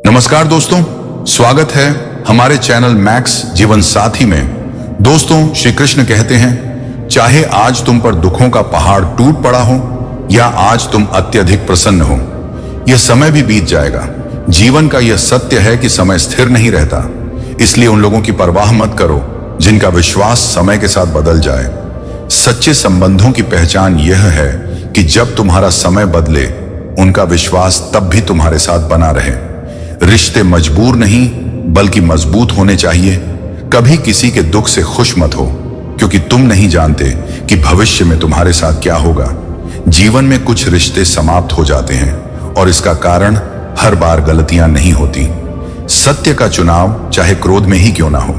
नमस्कार दोस्तों, स्वागत है हमारे चैनल मैक्स जीवन साथी में। दोस्तों, श्री कृष्ण कहते हैं, चाहे आज तुम पर दुखों का पहाड़ टूट पड़ा हो या आज तुम अत्यधिक प्रसन्न हो, यह समय भी बीत जाएगा। जीवन का यह सत्य है कि समय स्थिर नहीं रहता, इसलिए उन लोगों की परवाह मत करो जिनका विश्वास समय के साथ बदल जाए। सच्चे संबंधों की पहचान यह है कि जब तुम्हारा समय बदले, उनका विश्वास तब भी तुम्हारे साथ बना रहे। रिश्ते मजबूर नहीं बल्कि मजबूत होने चाहिए। कभी किसी के दुख से खुश मत हो, क्योंकि तुम नहीं जानते कि भविष्य में तुम्हारे साथ क्या होगा। जीवन में कुछ रिश्ते समाप्त हो जाते हैं और इसका कारण हर बार गलतियां नहीं होती। सत्य का चुनाव चाहे क्रोध में ही क्यों ना हो,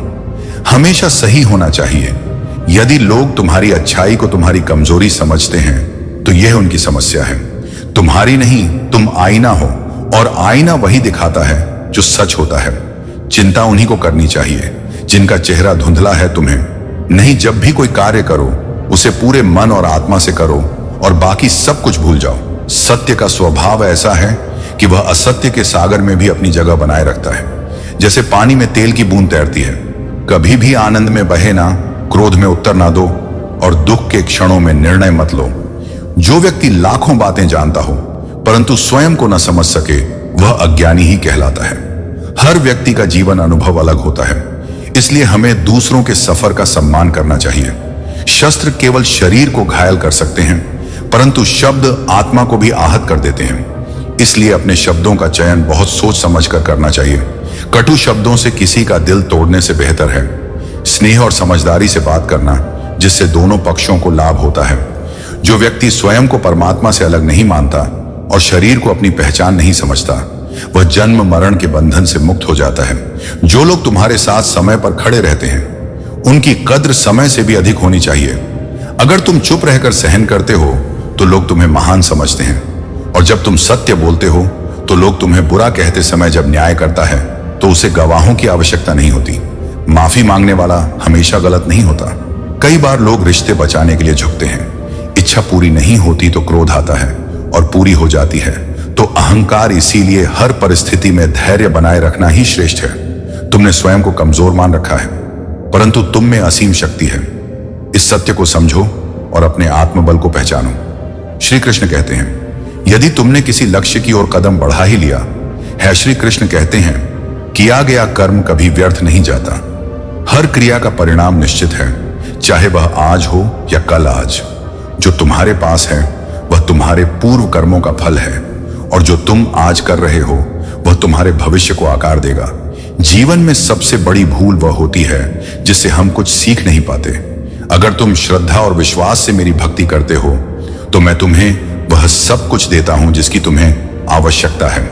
हमेशा सही होना चाहिए। यदि लोग तुम्हारी अच्छाई को तुम्हारी कमजोरी समझते हैं तो यह उनकी समस्या है, तुम्हारी नहीं। तुम आईना हो और आईना वही दिखाता है जो सच होता है। चिंता उन्हीं को करनी चाहिए जिनका चेहरा धुंधला है तुम्हें नहीं। जब भी कोई कार्य करो उसे पूरे मन और आत्मा से करो और बाकी सब कुछ भूल जाओ। सत्य का स्वभाव ऐसा है कि वह असत्य के सागर में भी अपनी जगह बनाए रखता है। जैसे पानी में तेल की बूंद तैरती है। कभी भी आनंद में बहे ना, क्रोध में उत्तर ना दो और दुख के क्षणों में निर्णय मत लो। जो व्यक्ति लाखों बातें जानता हो परंतु स्वयं को न समझ सके, वह अज्ञानी ही कहलाता है। हर व्यक्ति का जीवन अनुभव अलग होता है, इसलिए हमें दूसरों के सफर का सम्मान करना चाहिए। शस्त्र केवल शरीर को घायल कर सकते हैं, परंतु शब्द आत्मा को भी आहत कर देते हैं। इसलिए अपने शब्दों का चयन बहुत सोच समझ कर करना चाहिए। कटु शब्दों से किसी का दिल तोड़ने से बेहतर है स्नेह और समझदारी से बात करना, जिससे दोनों पक्षों को लाभ होता है। जो व्यक्ति स्वयं को परमात्मा से अलग नहीं मानता और शरीर को अपनी पहचान नहीं समझता, वह जन्म मरण के बंधन से मुक्त हो जाता है। जो लोग तुम्हारे साथ समय पर खड़े रहते हैं, उनकी कद्र समय से भी अधिक होनी चाहिए। अगर तुम चुप रहकर सहन करते हो तो लोग तुम्हें महान समझते हैं, और जब तुम सत्य बोलते हो तो लोग तुम्हें बुरा कहते समय जब न्याय करता है तो उसे गवाहों की आवश्यकता नहीं होती। माफी मांगने वाला हमेशा गलत नहीं होता। कई बार लोग रिश्ते बचाने के लिए झुकते हैं। इच्छा पूरी नहीं होती तो क्रोध आता है, और पूरी हो जाती है तो अहंकार। इसीलिए हर परिस्थिति में धैर्य बनाए रखना ही श्रेष्ठ है। तुमने स्वयं को कमजोर मान रखा है, परंतु तुम में असीम शक्ति है। इस सत्य को समझो और अपने आत्मबल को पहचानो। श्री कृष्ण कहते हैं, यदि तुमने किसी लक्ष्य की ओर कदम बढ़ा ही लिया है, श्री कृष्ण कहते हैं, किया गया कर्म कभी व्यर्थ नहीं जाता। हर क्रिया का परिणाम निश्चित है, चाहे वह आज हो या कल आज। जो तुम्हारे पास है वह तुम्हारे पूर्व कर्मों का फल है, और जो तुम आज कर रहे हो वह तुम्हारे भविष्य को आकार देगा। जीवन में सबसे बड़ी भूल वह होती है जिससे हम कुछ सीख नहीं पाते। अगर तुम श्रद्धा और विश्वास से मेरी भक्ति करते हो तो मैं तुम्हें वह सब कुछ देता हूं जिसकी तुम्हें आवश्यकता है,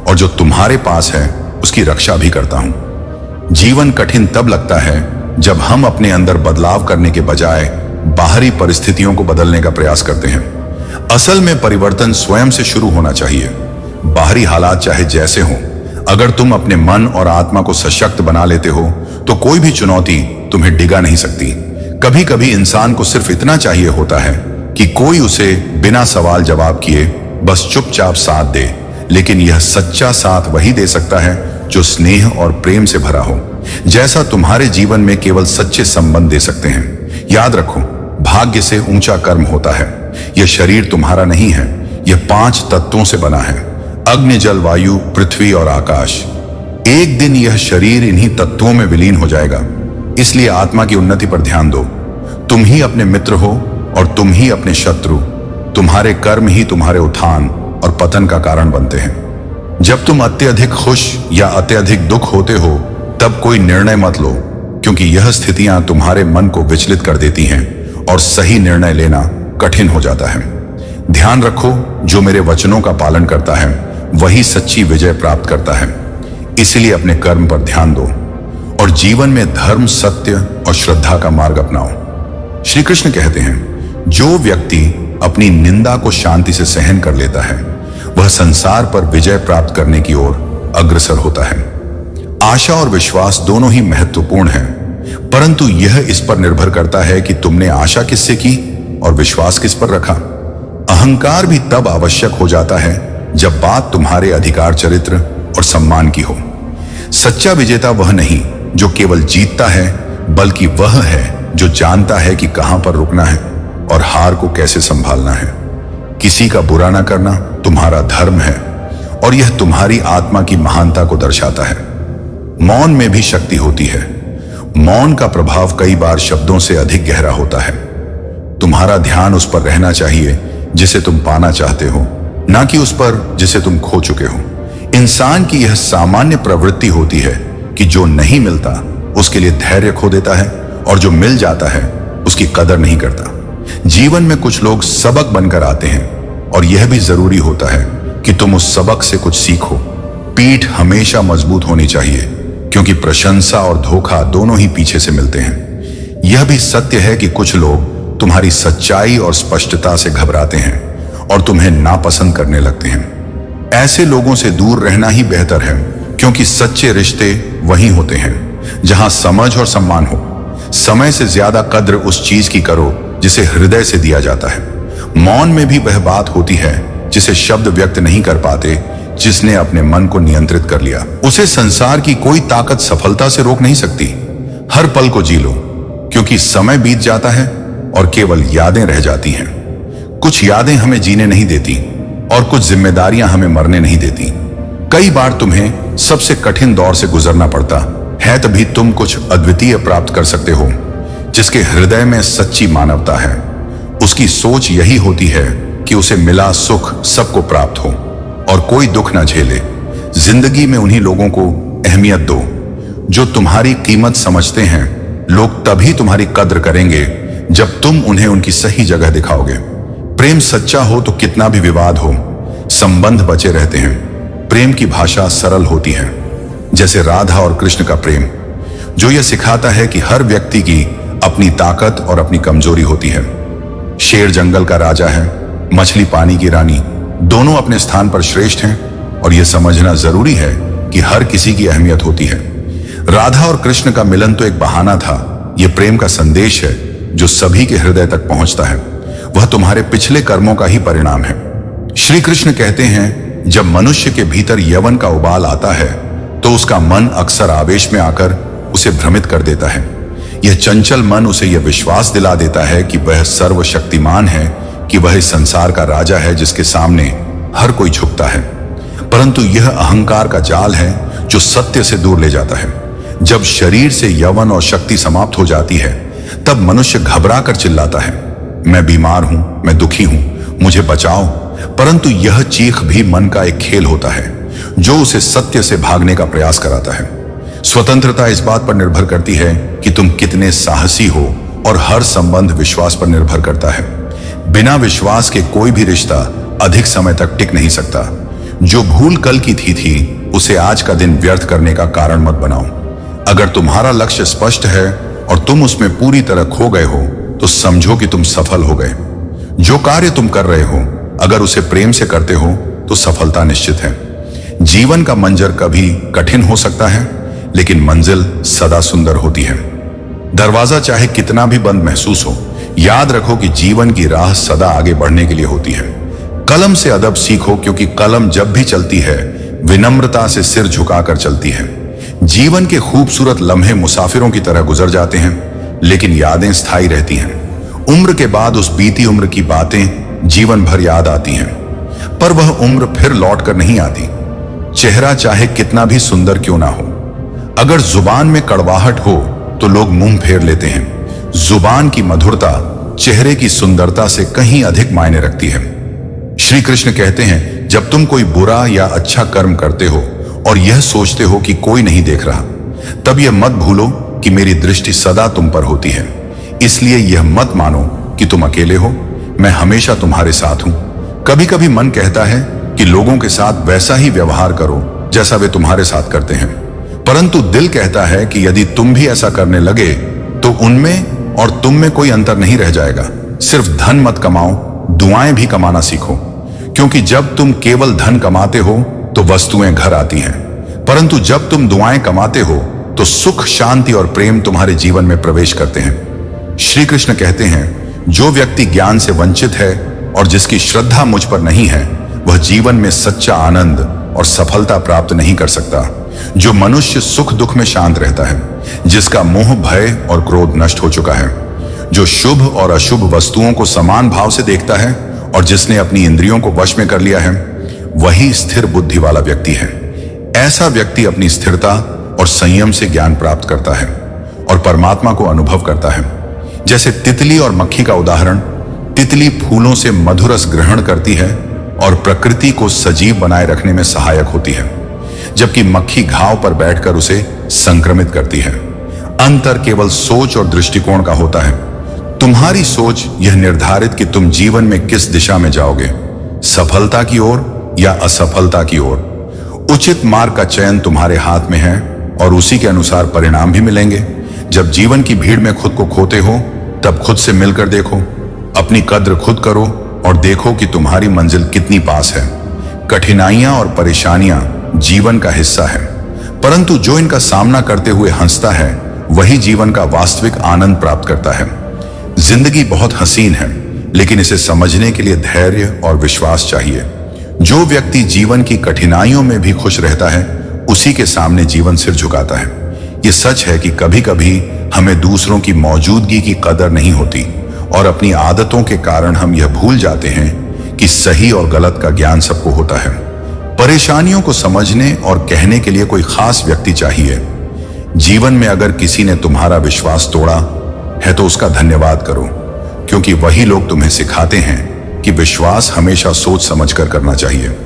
और जो तुम्हारे पास है उसकी रक्षा भी करता हूं। जीवन कठिन तब लगता है जब हम अपने अंदर बदलाव करने के बजाय बाहरी परिस्थितियों को बदलने का प्रयास करते हैं। असल में परिवर्तन स्वयं से शुरू होना चाहिए। बाहरी हालात चाहे जैसे हों, अगर तुम अपने मन और आत्मा को सशक्त बना लेते हो तो कोई भी चुनौती तुम्हें डिगा नहीं सकती। कभी कभी इंसान को सिर्फ इतना चाहिए होता है कि कोई उसे बिना सवाल जवाब किए बस चुपचाप साथ दे। लेकिन यह सच्चा साथ वही दे सकता है जो स्नेह और प्रेम से भरा हो, जैसा तुम्हारे जीवन में केवल सच्चे संबंध दे सकते हैं। याद रखो, भाग्य से ऊंचा कर्म होता है। यह शरीर तुम्हारा नहीं है, यह 5 तत्वों से बना है, अग्नि, जल, वायु, पृथ्वी और आकाश। एक दिन यह शरीर इन्हीं तत्वों में विलीन हो जाएगा। इसलिए आत्मा की उन्नति पर ध्यान दो। तुम ही अपने मित्र हो और तुम ही अपने शत्रु। तुम्हारे कर्म ही तुम्हारे उत्थान और पतन का कारण बनते हैं। जब तुम अत्यधिक खुश या अत्यधिक दुख होते हो तब कोई निर्णय मत लो, क्योंकि यह स्थितियां तुम्हारे मन को विचलित कर देती हैं और सही निर्णय लेना कठिन हो जाता है। ध्यान रखो, जो मेरे वचनों का पालन करता है वही सच्ची विजय प्राप्त करता है। इसलिए अपने कर्म पर ध्यान दो और जीवन में धर्म, सत्य और श्रद्धा का मार्ग अपनाओ। श्री कृष्ण कहते हैं, जो व्यक्ति अपनी निंदा को शांति से सहन कर लेता है वह संसार पर विजय प्राप्त करने की ओर अग्रसर होता है। आशा और विश्वास दोनों ही महत्वपूर्ण हैं, परंतु यह इस पर निर्भर करता है कि तुमने आशा किससे की और विश्वास किस पर रखा। अहंकार भी तब आवश्यक हो जाता है जब बात तुम्हारे अधिकार, चरित्र और सम्मान की हो। सच्चा विजेता वह नहीं जो केवल जीतता है, बल्कि वह है जो जानता है कि कहां पर रुकना है और हार को कैसे संभालना है। किसी का बुरा ना करना तुम्हारा धर्म है और यह तुम्हारी आत्मा की महानता को दर्शाता है। मौन में भी शक्ति होती है। मौन का प्रभाव कई बार शब्दों से अधिक गहरा होता है। तुम्हारा ध्यान उस पर रहना चाहिए जिसे तुम पाना चाहते हो, ना कि उस पर जिसे तुम खो चुके हो। इंसान की यह सामान्य प्रवृत्ति होती है कि जो नहीं मिलता उसके लिए धैर्य खो देता है और जो मिल जाता है उसकी कदर नहीं करता। जीवन में कुछ लोग सबक बनकर आते हैं और यह भी जरूरी होता है कि तुम उस सबक से कुछ सीखो। पीठ हमेशा मजबूत होनी चाहिए, क्योंकि प्रशंसा और धोखा दोनों ही पीछे से मिलते हैं। यह भी सत्य है कि कुछ लोग तुम्हारी सच्चाई और स्पष्टता से घबराते हैं और तुम्हें नापसंद करने लगते हैं। ऐसे लोगों से दूर रहना ही बेहतर है, क्योंकि सच्चे रिश्ते वहीं होते हैं जहां समझ और सम्मान हो। समय से ज्यादा कद्र उस चीज की करो जिसे हृदय से दिया जाता है। मौन में भी वह बात होती है जिसे शब्द व्यक्त नहीं कर पाते। जिसने अपने मन को नियंत्रित कर लिया, उसे संसार की कोई ताकत सफलता से रोक नहीं सकती। हर पल को जी लो, क्योंकि समय बीत जाता है और केवल यादें रह जाती हैं। कुछ यादें हमें जीने नहीं देती और कुछ जिम्मेदारियां हमें मरने नहीं देती। कई बार तुम्हें सबसे कठिन दौर से गुजरना पड़ता है, तभी तुम कुछ अद्वितीय प्राप्त कर सकते हो। जिसके हृदय में सच्ची मानवता है, उसकी सोच यही होती है कि उसे मिला सुख सबको प्राप्त हो और कोई दुख ना झेले। जिंदगी में उन्हीं लोगों को अहमियत दो जो तुम्हारी कीमत समझते हैं। लोग तभी तुम्हारी कद्र करेंगे जब तुम उन्हें उनकी सही जगह दिखाओगे। प्रेम सच्चा हो तो कितना भी विवाद हो, संबंध बचे रहते हैं। प्रेम की भाषा सरल होती है, जैसे राधा और कृष्ण का प्रेम, जो यह सिखाता है कि हर व्यक्ति की अपनी ताकत और अपनी कमजोरी होती है। शेर जंगल का राजा है, मछली पानी की रानी, दोनों अपने स्थान पर श्रेष्ठ हैं और यह समझना जरूरी है कि हर किसी की अहमियत होती है। राधा और कृष्ण का मिलन तो एक बहाना था, यह प्रेम का संदेश है जो सभी के हृदय तक पहुंचता है। वह तुम्हारे पिछले कर्मों का ही परिणाम है। श्री कृष्ण कहते हैं, जब मनुष्य के भीतर यवन का उबाल आता है तो उसका मन अक्सर आवेश में आकर उसे भ्रमित कर देता है। यह चंचल मन उसे यह विश्वास दिला देता है कि वह सर्वशक्तिमान है, कि वह इस संसार का राजा है जिसके सामने हर कोई झुकता है। परंतु यह अहंकार का जाल है जो सत्य से दूर ले जाता है। जब शरीर से यवन और शक्ति समाप्त हो जाती है, तब मनुष्य घबरा कर चिल्लाता है, मैं बीमार हूं, मैं दुखी हूं, मुझे बचाओ। परंतु यह चीख भी मन का एक खेल होता है जो उसे सत्य से भागने का प्रयास कराता है। स्वतंत्रता इस बात पर निर्भर करती है कि तुम कितने साहसी हो, और हर संबंध विश्वास पर निर्भर करता है। बिना विश्वास के कोई भी रिश्ता अधिक समय तक टिक नहीं सकता। जो भूल कल की थी उसे आज का दिन व्यर्थ करने का कारण मत बनाओ। अगर तुम्हारा लक्ष्य स्पष्ट है और तुम उसमें पूरी तरह खो गए हो, तो समझो कि तुम सफल हो गए। जो कार्य तुम कर रहे हो, अगर उसे प्रेम से करते हो तो सफलता निश्चित है। जीवन का मंजर कभी कठिन हो सकता है, लेकिन मंजिल सदा सुंदर होती है। दरवाजा चाहे कितना भी बंद महसूस हो, याद रखो कि जीवन की राह सदा आगे बढ़ने के लिए होती है। कलम से अदब सीखो, क्योंकि कलम जब भी चलती है विनम्रता से सिर झुकाकर चलती है। जीवन के खूबसूरत लम्हे मुसाफिरों की तरह गुजर जाते हैं, लेकिन यादें स्थायी रहती हैं। उम्र के बाद उस बीती उम्र की बातें जीवन भर याद आती हैं, पर वह उम्र फिर लौट कर नहीं आती। चेहरा चाहे कितना भी सुंदर क्यों ना हो, अगर जुबान में कड़वाहट हो तो लोग मुंह फेर लेते हैं। जुबान की मधुरता चेहरे की सुंदरता से कहीं अधिक मायने रखती है। श्री कृष्ण कहते हैं, जब तुम कोई बुरा या अच्छा कर्म करते हो और यह सोचते हो कि कोई नहीं देख रहा, तब यह मत भूलो कि मेरी दृष्टि सदा तुम पर होती है। इसलिए यह मत मानो कि तुम अकेले हो, मैं हमेशा तुम्हारे साथ हूं। कभी कभी मन कहता है कि लोगों के साथ वैसा ही व्यवहार करो जैसा वे तुम्हारे साथ करते हैं, परंतु दिल कहता है कि यदि तुम भी ऐसा करने लगे तो उनमें और तुम में कोई अंतर नहीं रह जाएगा। सिर्फ धन मत कमाओ, दुआएं भी कमाना सीखो, क्योंकि जब तुम केवल धन कमाते हो तो वस्तुएं घर आती हैं, परंतु जब तुम दुआएं कमाते हो तो सुख, शांति और प्रेम तुम्हारे जीवन में प्रवेश करते हैं। श्री कृष्ण कहते हैं, जो व्यक्ति ज्ञान से वंचित है और जिसकी श्रद्धा मुझ पर नहीं है, वह जीवन में सच्चा आनंद और सफलता प्राप्त नहीं कर सकता। जो मनुष्य सुख दुख में शांत रहता है, जिसका मोह भय और क्रोध नष्ट हो चुका है, जो शुभ और अशुभ वस्तुओं को समान भाव से देखता है और जिसने अपनी इंद्रियों को वश में कर लिया है, वही स्थिर बुद्धि वाला व्यक्ति है। ऐसा व्यक्ति अपनी स्थिरता और संयम से ज्ञान प्राप्त करता है और परमात्मा को अनुभव करता है। जैसे तितली और मक्खी का उदाहरण, तितली फूलों से मधुरस ग्रहण करती है और प्रकृति को सजीव बनाए रखने में सहायक होती है, जबकि मक्खी घाव पर बैठकर उसे संक्रमित करती है। अंतर केवल सोच और दृष्टिकोण का होता है। तुम्हारी सोच यह निर्धारित कि तुम जीवन में किस दिशा में जाओगे, सफलता की ओर या असफलता की ओर। उचित मार्ग का चयन तुम्हारे हाथ में है और उसी के अनुसार परिणाम भी मिलेंगे। जब जीवन की भीड़ में खुद को खोते हो, तब खुद से मिलकर देखो, अपनी कद्र खुद करो और देखो कि तुम्हारी मंजिल कितनी पास है। कठिनाइयां और परेशानियां जीवन का हिस्सा है, परंतु जो इनका सामना करते हुए हंसता है, वही जीवन का वास्तविक आनंद प्राप्त करता है। जिंदगी बहुत हसीन है, लेकिन इसे समझने के लिए धैर्य और विश्वास चाहिए। जो व्यक्ति जीवन की कठिनाइयों में भी खुश रहता है, उसी के सामने जीवन सिर झुकाता है। ये सच है कि कभी कभी हमें दूसरों की मौजूदगी की कदर नहीं होती और अपनी आदतों के कारण हम यह भूल जाते हैं कि सही और गलत का ज्ञान सबको होता है। परेशानियों को समझने और कहने के लिए कोई खास व्यक्ति चाहिए। जीवन में अगर किसी ने तुम्हारा विश्वास तोड़ा है तो उसका धन्यवाद करो, क्योंकि वही लोग तुम्हें सिखाते हैं कि विश्वास हमेशा सोच समझकर करना चाहिए।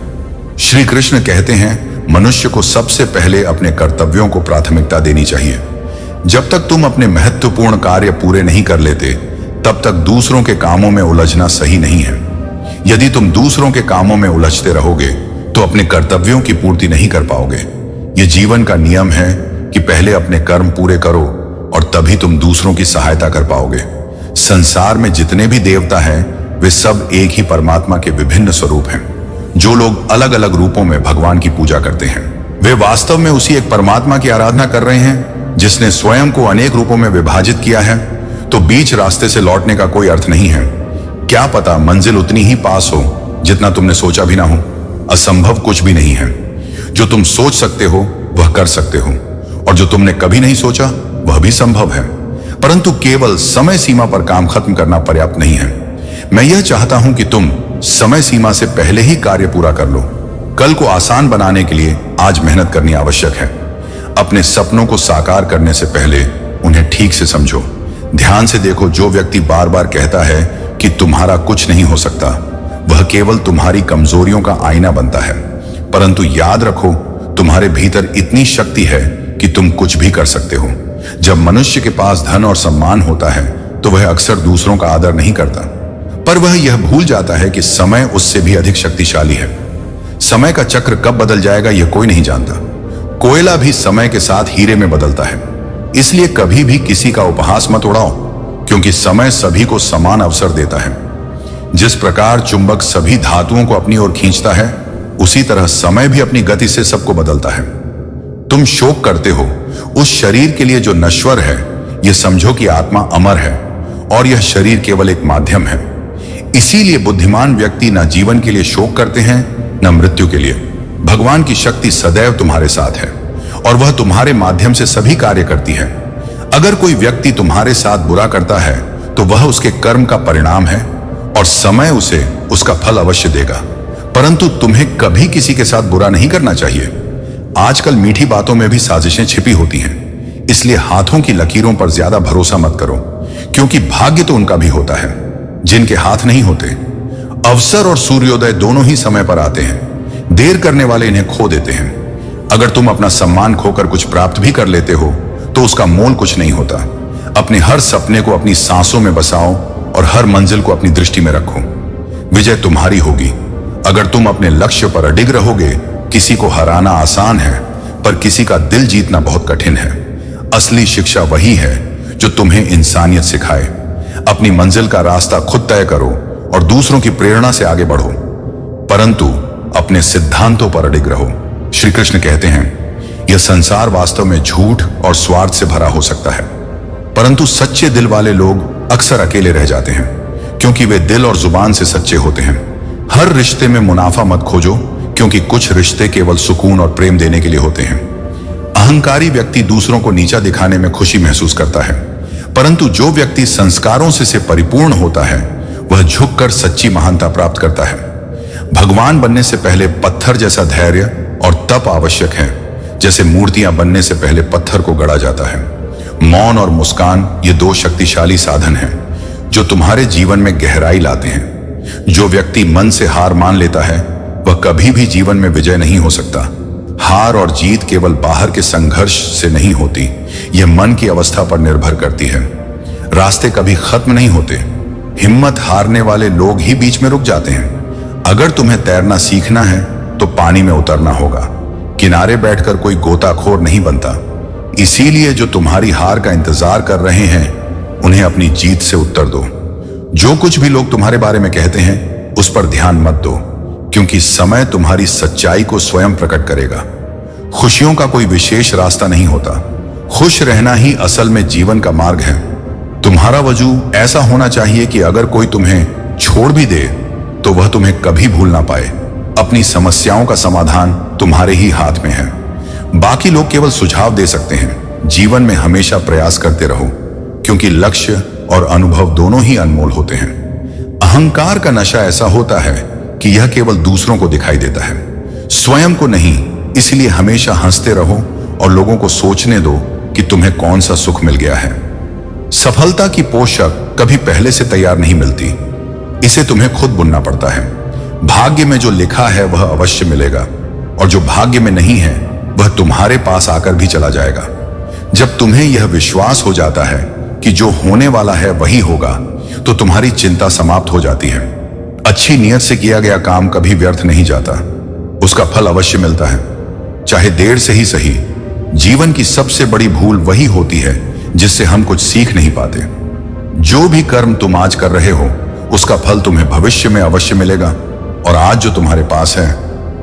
श्री कृष्ण कहते हैं, मनुष्य को सबसे पहले अपने कर्तव्यों को प्राथमिकता देनी चाहिए। जब तक तुम अपने महत्वपूर्ण कार्य पूरे नहीं कर लेते, तब तक दूसरों के कामों में उलझना सही नहीं है। यदि तुम दूसरों के कामों में उलझते रहोगे तो अपने कर्तव्यों की पूर्ति नहीं कर पाओगे। यह जीवन का नियम है कि पहले अपने कर्म पूरे करो और तभी तुम दूसरों की सहायता कर पाओगे। संसार में जितने भी देवता हैं, वे सब एक ही परमात्मा के विभिन्न स्वरूप हैं। जो लोग अलग अलग रूपों में भगवान की पूजा करते हैं, वे वास्तव में उसी एक परमात्मा की आराधना कर रहे हैं, जिसने स्वयं को अनेक रूपों में विभाजित किया है। तो बीच रास्ते से लौटने का कोई अर्थ नहीं है। क्या पता मंजिल उतनी ही पास हो जितना तुमने सोचा भी ना हो। असंभव कुछ भी नहीं है। जो तुम सोच सकते हो वह कर सकते हो, और जो तुमने कभी नहीं सोचा वह भी संभव है। परंतु केवल समय सीमा पर काम खत्म करना पर्याप्त नहीं है। मैं यह चाहता हूं कि तुम समय सीमा से पहले ही कार्य पूरा कर लो। कल को आसान बनाने के लिए आज मेहनत करनी आवश्यक है। अपने सपनों को साकार करने से पहले उन्हें ठीक से समझो। ध्यान से देखो, जो व्यक्ति बार बार कहता है कि तुम्हारा कुछ नहीं हो सकता, वह केवल तुम्हारी कमजोरियों का आईना बनता है। परंतु याद रखो, तुम्हारे भीतर इतनी शक्ति है कि तुम कुछ भी कर सकते हो। जब मनुष्य के पास धन और सम्मान होता है तो वह अक्सर दूसरों का आदर नहीं करता, पर वह यह भूल जाता है कि समय उससे भी अधिक शक्तिशाली है। समय का चक्र कब बदल जाएगा यह कोई नहीं जानता। कोयला भी समय के साथ हीरे में बदलता है। इसलिए कभी भी किसी का उपहास मत उड़ाओ, क्योंकि समय सभी को समान अवसर देता है। जिस प्रकार चुंबक सभी धातुओं को अपनी ओर खींचता है, उसी तरह समय भी अपनी गति से सबको बदलता है। तुम शोक करते हो उस शरीर के लिए जो नश्वर है। यह समझो कि आत्मा अमर है और यह शरीर केवल एक माध्यम है। इसीलिए बुद्धिमान व्यक्ति न जीवन के लिए शोक करते हैं, न मृत्यु के लिए। भगवान की शक्ति सदैव तुम्हारे साथ है और वह तुम्हारे माध्यम से सभी कार्य करती है। अगर कोई व्यक्ति तुम्हारे साथ बुरा करता है तो वह उसके कर्म का परिणाम है और समय उसे उसका फल अवश्य देगा। परंतु तुम्हें कभी किसी के साथ बुरा नहीं करना चाहिए। आजकल मीठी बातों में भी साजिशें छिपी होती हैं, इसलिए हाथों की लकीरों पर ज्यादा भरोसा मत करो, क्योंकि भाग्य तो उनका भी होता है जिनके हाथ नहीं होते। अवसर और सूर्योदय दोनों ही समय पर आते हैं। देर करने वाले इन्हें खो देते हैं। अगर तुम अपना सम्मान खोकर कुछ प्राप्त भी कर लेते हो तो उसका मोल कुछ नहीं होता। अपने हर सपने को अपनी सांसों में बसाओ और हर मंजिल को अपनी दृष्टि में रखो। विजय तुम्हारी होगी। अगर तुम अपने लक्ष्य पर अडिग रहोगे, किसी को हराना आसान है, पर किसी का दिल जीतना बहुत कठिन है। असली शिक्षा वही है जो तुम्हें इंसानियत सिखाए। अपनी मंजिल का रास्ता खुद तय करो और दूसरों की प्रेरणा से आगे बढ़ो, परंतु अपने सिद्धांतों पर अडिग रहो। श्री कृष्ण कहते हैं, यह संसार वास्तव में झूठ और स्वार्थ से भरा हो सकता है, परंतु सच्चे दिल वाले लोग अक्सर अकेले रह जाते हैं, क्योंकि वे दिल और जुबान से सच्चे होते हैं। हर रिश्ते में मुनाफा मत खोजो, क्योंकि कुछ रिश्ते केवल सुकून और प्रेम देने के लिए होते हैं। अहंकारी व्यक्ति दूसरों को नीचा दिखाने में खुशी महसूस करता है, परंतु जो व्यक्ति संस्कारों से परिपूर्ण होता है वह झुककर सच्ची महानता प्राप्त करता है। भगवान बनने से पहले पत्थर जैसा धैर्य और तप आवश्यक है, जैसे मूर्तियां बनने से पहले पत्थर को गढ़ा जाता है। मौन और मुस्कान ये दो शक्तिशाली साधन हैं जो तुम्हारे जीवन में गहराई लाते हैं। जो व्यक्ति मन से हार मान लेता है वह कभी भी जीवन में विजय नहीं हो सकता। हार और जीत केवल बाहर के संघर्ष से नहीं होती, यह मन की अवस्था पर निर्भर करती है। रास्ते कभी खत्म नहीं होते, हिम्मत हारने वाले लोग ही बीच में रुक जाते हैं। अगर तुम्हें तैरना सीखना है तो पानी में उतरना होगा, किनारे बैठकर कोई गोताखोर नहीं बनता। इसीलिए जो तुम्हारी हार का इंतजार कर रहे हैं उन्हें अपनी जीत से उत्तर दो। जो कुछ भी लोग तुम्हारे बारे में कहते हैं उस पर ध्यान मत दो, क्योंकि समय तुम्हारी सच्चाई को स्वयं प्रकट करेगा। खुशियों का कोई विशेष रास्ता नहीं होता, खुश रहना ही असल में जीवन का मार्ग है। तुम्हारा वजूद ऐसा होना चाहिए कि अगर कोई तुम्हें छोड़ भी दे तो वह तुम्हें कभी भूल ना पाए। अपनी समस्याओं का समाधान तुम्हारे ही हाथ में है, बाकी लोग केवल सुझाव दे सकते हैं। जीवन में हमेशा प्रयास करते रहो, क्योंकि लक्ष्य और अनुभव दोनों ही अनमोल होते हैं। अहंकार का नशा ऐसा होता है कि यह केवल दूसरों को दिखाई देता है, स्वयं को नहीं। इसलिए हमेशा हंसते रहो और लोगों को सोचने दो कि तुम्हें कौन सा सुख मिल गया है। सफलता की पोशाक कभी पहले से तैयार नहीं मिलती, इसे तुम्हें खुद बुनना पड़ता है। भाग्य में जो लिखा है वह अवश्य मिलेगा, और जो भाग्य में नहीं है वह तुम्हारे पास आकर भी चला जाएगा। जब तुम्हें यह विश्वास हो जाता है कि जो होने वाला है वही होगा, तो तुम्हारी चिंता समाप्त हो जाती है। अच्छी नियत से किया गया काम कभी व्यर्थ नहीं जाता, उसका फल अवश्य मिलता है, चाहे देर से ही सही। जीवन की सबसे बड़ी भूल वही होती है जिससे हम कुछ सीख नहीं पाते। जो भी कर्म तुम आज कर रहे हो उसका फल तुम्हें भविष्य में अवश्य मिलेगा। और आज जो तुम्हारे पास है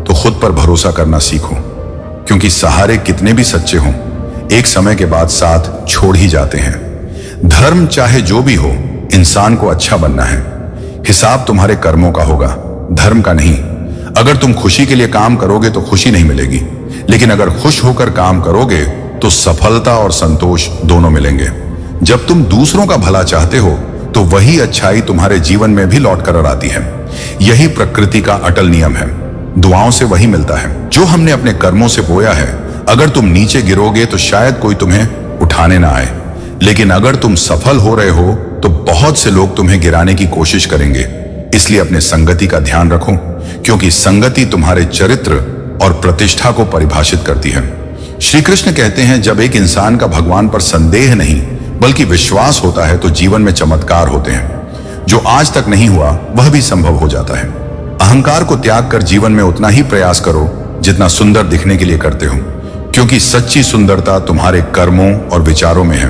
तो खुद पर भरोसा करना सीखो, क्योंकि सहारे कितने भी सच्चे हों एक समय के बाद साथ छोड़ ही जाते हैं। धर्म चाहे जो भी हो, इंसान को अच्छा बनना है। हिसाब तुम्हारे कर्मों का होगा, धर्म का नहीं। अगर तुम खुशी के लिए काम करोगे तो खुशी नहीं मिलेगी, लेकिन अगर खुश होकर काम करोगे तो सफलता और संतोष दोनों मिलेंगे। जब तुम दूसरों का भला चाहते हो तो वही अच्छाई तुम्हारे जीवन में भी लौट कर आती है। यही प्रकृति का अटल नियम है। दुआओं से वही मिलता है जो हमने अपने कर्मों से बोया है। अगर तुम नीचे गिरोगे तो शायद कोई तुम्हें उठाने ना आए, लेकिन अगर तुम सफल हो रहे हो तो बहुत से लोग तुम्हें गिराने की कोशिश करेंगे। इसलिए अपने संगति का ध्यान रखो, क्योंकि संगति तुम्हारे चरित्र और प्रतिष्ठा को परिभाषित करती है। श्री कृष्ण कहते हैं, जब एक इंसान का भगवान पर संदेह नहीं बल्कि विश्वास होता है तो जीवन में चमत्कार होते हैं। जो आज तक नहीं हुआ वह भी संभव हो जाता है। अहंकार को त्याग कर जीवन में उतना ही प्रयास करो जितना सुंदर दिखने के लिए करते हो, क्योंकि सच्ची सुंदरता तुम्हारे कर्मों और विचारों में है।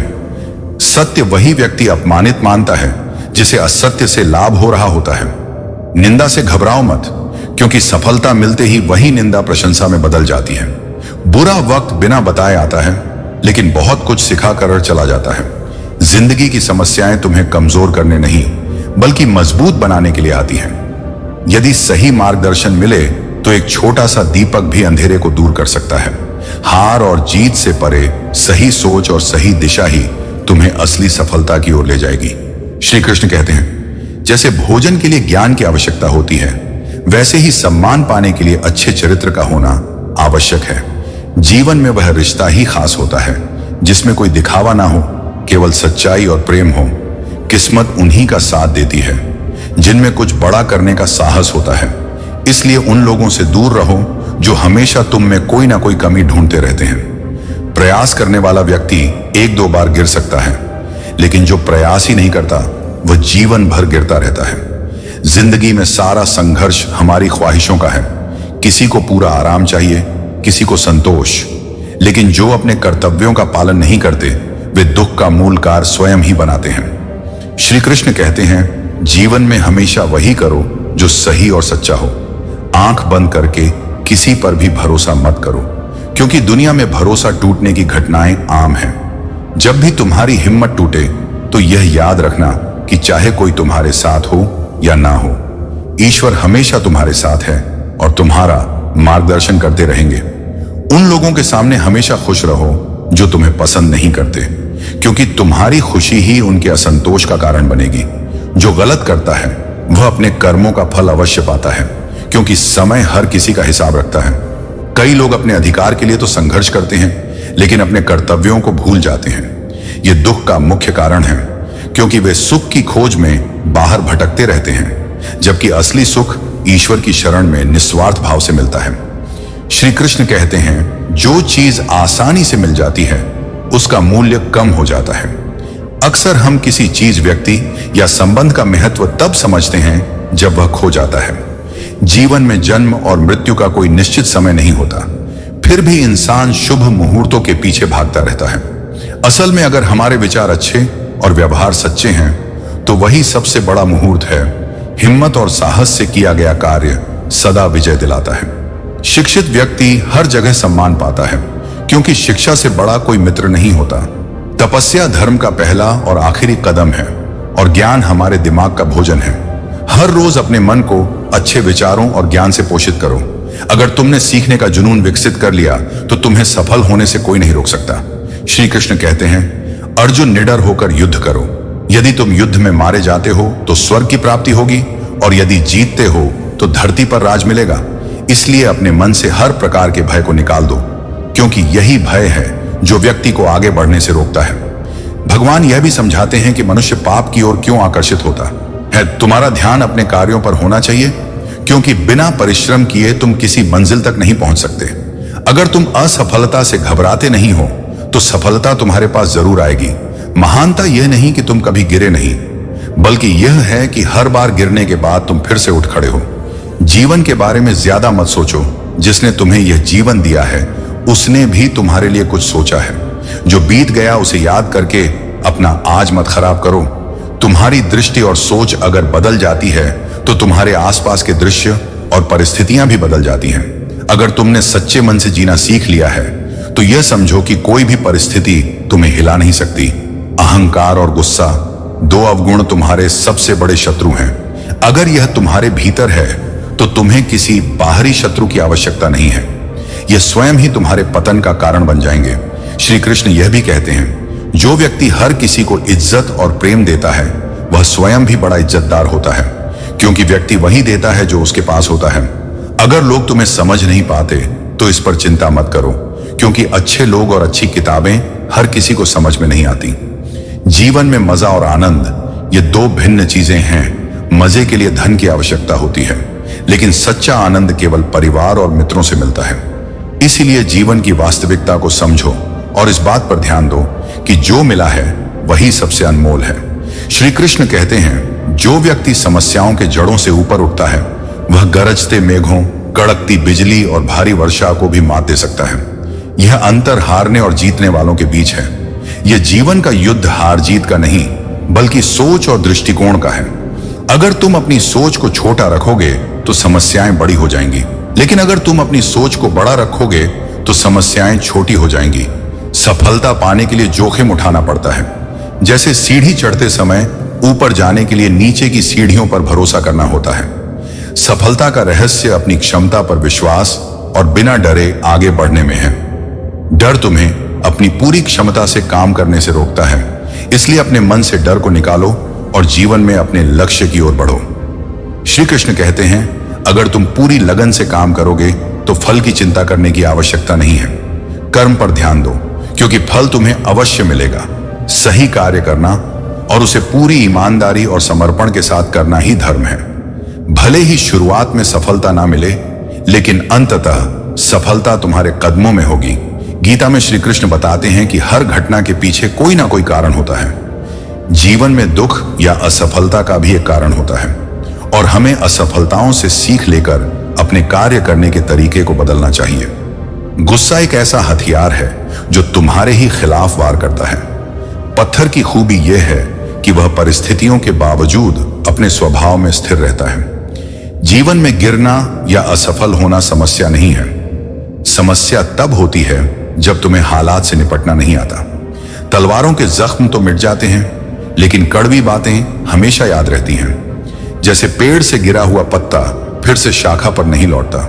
सत्य वही व्यक्ति अपमानित मानता है जिसे असत्य से लाभ हो रहा होता है। निंदा से घबराओ मत, क्योंकि सफलता मिलते ही वही निंदा प्रशंसा में बदल जाती है। बुरा वक्त बिना बताए आता है, लेकिन बहुत कुछ सिखा कर चला जाता है। जिंदगी की समस्याएं तुम्हें कमजोर करने नहीं बल्कि मजबूत बनाने के लिए आती हैं। यदि सही मार्गदर्शन मिले तो एक छोटा सा दीपक भी अंधेरे को दूर कर सकता है। हार और जीत से परे सही सोच और सही दिशा ही तुम्हें असली सफलता की ओर ले जाएगी। श्री कृष्ण कहते हैं, जैसे भोजन के लिए ज्ञान की आवश्यकता होती है, वैसे ही सम्मान पाने के लिए अच्छे चरित्र का होना आवश्यक है। जीवन में वह रिश्ता ही खास होता है जिसमें कोई दिखावा ना हो, केवल सच्चाई और प्रेम हो। किस्मत उन्हीं का साथ देती है जिनमें कुछ बड़ा करने का साहस होता है। इसलिए उन लोगों से दूर रहो जो हमेशा तुम में कोई ना कोई कमी ढूंढते रहते हैं। प्रयास करने वाला व्यक्ति एक दो बार गिर सकता है, लेकिन जो प्रयास ही नहीं करता वह जीवन भर गिरता रहता है। जिंदगी में सारा संघर्ष हमारी ख्वाहिशों का है। किसी को पूरा आराम चाहिए, किसी को संतोष, लेकिन जो अपने कर्तव्यों का पालन नहीं करते वे दुख का मूल कारण स्वयं ही बनाते हैं। श्री कृष्ण कहते हैं, जीवन में हमेशा वही करो जो सही और सच्चा हो। आंख बंद करके किसी पर भी भरोसा मत करो, क्योंकि दुनिया में भरोसा टूटने की घटनाएं आम हैं। जब भी तुम्हारी हिम्मत टूटे तो यह याद रखना कि चाहे कोई तुम्हारे साथ हो या ना हो, ईश्वर हमेशा तुम्हारे साथ है और तुम्हारा मार्गदर्शन करते रहेंगे। उन लोगों के सामने हमेशा खुश रहो जो तुम्हें पसंद नहीं करते, क्योंकि तुम्हारी खुशी ही उनके असंतोष का कारण बनेगी। जो गलत करता है वह अपने कर्मों का फल अवश्य पाता है, क्योंकि समय हर किसी का हिसाब रखता है। कई लोग अपने अधिकार के लिए तो संघर्ष करते हैं, लेकिन अपने कर्तव्यों को भूल जाते हैं। यह दुख का मुख्य कारण है, क्योंकि वे सुख की खोज में बाहर भटकते रहते हैं, जबकि असली सुख ईश्वर की शरण में निस्वार्थ भाव से मिलता है। श्री कृष्ण कहते हैं, जो चीज आसानी से मिल जाती है उसका मूल्य कम हो जाता है। अक्सर हम किसी चीज, व्यक्ति या संबंध का महत्व तब समझते हैं जब वह खो जाता है। जीवन में जन्म और मृत्यु का कोई निश्चित समय नहीं होता, फिर भी इंसान शुभ मुहूर्तों के पीछे भागता रहता है। असल में अगर हमारे विचार अच्छे और व्यवहार सच्चे हैं तो वही सबसे बड़ा मुहूर्त है। हिम्मत और साहस से किया गया कार्य सदा विजय दिलाता है। शिक्षित व्यक्ति हर जगह सम्मान पाता है, क्योंकि शिक्षा से बड़ा कोई मित्र नहीं होता। तपस्या धर्म का पहला और आखिरी कदम है, और ज्ञान हमारे दिमाग का भोजन है। हर रोज अपने मन को अच्छे विचारों और ज्ञान से पोषित करो। अगर तुमने सीखने का जुनून विकसित कर लिया तो तुम्हें सफल होने से कोई नहीं रोक सकता। श्री कृष्ण कहते हैं, अर्जुन निडर होकर युद्ध करो। यदि तुम युद्ध में मारे जाते हो तो स्वर्ग की प्राप्ति होगी, और यदि जीतते हो तो धरती पर राज मिलेगा। इसलिए अपने मन से हर प्रकार के भय को निकाल दो, क्योंकि यही भय है जो व्यक्ति को आगे बढ़ने से रोकता है। भगवान यह भी समझाते हैं कि मनुष्य पाप की ओर क्यों आकर्षित होता है। तुम्हारा ध्यान अपने कार्यों पर होना चाहिए, क्योंकि बिना परिश्रम किए तुम किसी मंजिल तक नहीं पहुंच सकते। अगर तुम असफलता से घबराते नहीं हो तो सफलता तुम्हारे पास जरूर आएगी। महानता यह नहीं कि तुम कभी गिरे नहीं, बल्कि यह है कि हर बार गिरने के बाद तुम फिर से उठ खड़े हो। जीवन के बारे में ज्यादा मत सोचो। जिसने तुम्हें यह जीवन दिया है उसने भी तुम्हारे लिए कुछ सोचा है। जो बीत गया उसे याद करके अपना आज मत खराब करो। तुम्हारी दृष्टि और सोच अगर बदल जाती है तो तुम्हारे आसपास के दृश्य और परिस्थितियां भी बदल जाती हैं। अगर तुमने सच्चे मन से जीना सीख लिया है तो यह समझो कि कोई भी परिस्थिति तुम्हें हिला नहीं सकती। अहंकार और गुस्सा, दो अवगुण तुम्हारे सबसे बड़े शत्रु हैं। अगर यह तुम्हारे भीतर है तो तुम्हें किसी बाहरी शत्रु की आवश्यकता नहीं है। यह स्वयं ही तुम्हारे पतन का कारण बन जाएंगे। श्री कृष्ण यह भी कहते हैं, जो व्यक्ति हर किसी को इज्जत और प्रेम देता है वह स्वयं भी बड़ा इज्जतदार होता है, क्योंकि व्यक्ति वही देता है जो उसके पास होता है। अगर लोग तुम्हें समझ नहीं पाते तो इस पर चिंता मत करो, क्योंकि अच्छे लोग और अच्छी किताबें हर किसी को समझ में नहीं आती। जीवन में मजा और आनंद ये दो भिन्न चीजें हैं। मजे के लिए धन की आवश्यकता होती है, लेकिन सच्चा आनंद केवल परिवार और मित्रों से मिलता है। इसीलिए जीवन की वास्तविकता को समझो और इस बात पर ध्यान दो कि जो मिला है वही सबसे अनमोल है। श्री कृष्ण कहते हैं, जो व्यक्ति समस्याओं के जड़ों से ऊपर उठता है वह गरजते मेघों, कड़कती बिजली और भारी वर्षा को भी मात दे सकता है। यह अंतर हारने और जीतने वालों के बीच है। यह जीवन का युद्ध हार जीत का नहीं, बल्कि सोच और दृष्टिकोण का है। अगर तुम अपनी सोच को छोटा रखोगे तो समस्याएं बड़ी हो जाएंगी, लेकिन अगर तुम अपनी सोच को बड़ा रखोगे तो समस्याएं छोटी हो जाएंगी। सफलता पाने के लिए जोखिम उठाना पड़ता है। जैसे सीढ़ी चढ़ते समय ऊपर जाने के लिए नीचे की सीढ़ियों पर भरोसा करना होता है। सफलता का रहस्य अपनी क्षमता पर विश्वास और बिना डरे आगे बढ़ने में है। डर तुम्हें अपनी पूरी क्षमता से काम करने से रोकता है, इसलिए अपने मन से डर को निकालो और जीवन में अपने लक्ष्य की ओर बढ़ो। श्री कृष्ण कहते हैं, अगर तुम पूरी लगन से काम करोगे तो फल की चिंता करने की आवश्यकता नहीं है। कर्म पर ध्यान दो, क्योंकि फल तुम्हें अवश्य मिलेगा। सही कार्य करना और उसे पूरी ईमानदारी और समर्पण के साथ करना ही धर्म है। भले ही शुरुआत में सफलता ना मिले, लेकिन अंततः सफलता तुम्हारे कदमों में होगी। गीता में श्री कृष्ण बताते हैं कि हर घटना के पीछे कोई ना कोई कारण होता है। जीवन में दुख या असफलता का भी एक कारण होता है, और हमें असफलताओं से सीख लेकर अपने कार्य करने के तरीके को बदलना चाहिए। गुस्सा एक ऐसा हथियार है जो तुम्हारे ही खिलाफ वार करता है। पत्थर की खूबी यह है कि वह परिस्थितियों के बावजूद अपने स्वभाव में स्थिर रहता है। जीवन में गिरना या असफल होना समस्या नहीं है। समस्या तब होती है जब तुम्हें हालात से निपटना नहीं आता। तलवारों के जख्म तो मिट जाते हैं, लेकिन कड़वी बातें हमेशा याद रहती हैं। जैसे पेड़ से गिरा हुआ पत्ता फिर से शाखा पर नहीं लौटता।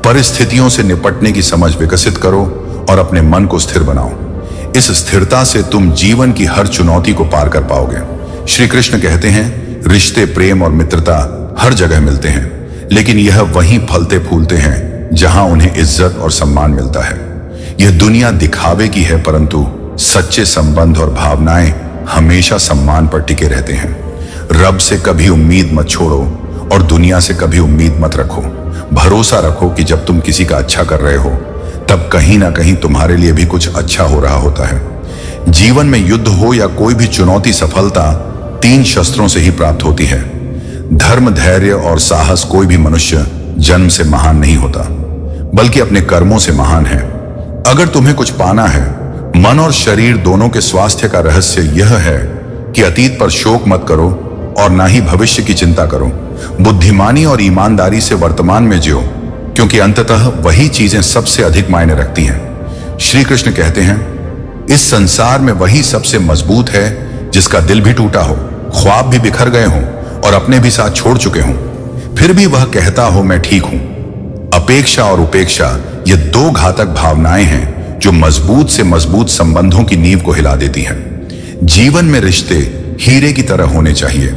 परिस्थितियों से निपटने की समझ विकसित करो और अपने मन को स्थिर बनाओ। इस स्थिरता से तुम जीवन की हर चुनौती को पार कर पाओगे। श्री कृष्ण कहते हैं, रिश्ते, प्रेम और मित्रता हर जगह मिलते हैं, लेकिन यह वहीं फलते फूलते हैं जहां उन्हें इज्जत और सम्मान मिलता है। यह दुनिया दिखावे की है, परंतु सच्चे संबंध और भावनाएं हमेशा सम्मान पर टिके रहते हैं। रब से कभी उम्मीद मत छोड़ो और दुनिया से कभी उम्मीद मत रखो। भरोसा रखो कि जब तुम किसी का अच्छा कर रहे हो, तब कहीं ना कहीं तुम्हारे लिए भी कुछ अच्छा हो रहा होता है। जीवन में युद्ध हो या कोई भी चुनौती, सफलता 3 शस्त्रों से ही प्राप्त होती है। धर्म, धैर्य और साहस। कोई भी मनुष्य जन्म से महान नहीं होता, बल्कि अपने कर्मों से महान है। अगर तुम्हें कुछ पाना है, मन और शरीर दोनों के स्वास्थ्य का रहस्य यह है कि अतीत पर शोक मत करो और ना ही भविष्य की चिंता करो। बुद्धिमानी और ईमानदारी से वर्तमान में जियो, क्योंकि अंततः वही चीजें सबसे अधिक मायने रखती हैं। श्री कृष्ण कहते हैं, इस संसार में वही सबसे मजबूत है जिसका दिल भी टूटा हो, ख्वाब भी बिखर गए हों और अपने भी साथ छोड़ चुके हों, फिर भी वह कहता हो मैं ठीक हूं। अपेक्षा और उपेक्षा, ये 2 घातक भावनाएं हैं जो मजबूत से मजबूत संबंधों की नींव को हिला देती हैं। जीवन में रिश्ते हीरे की तरह होने चाहिए,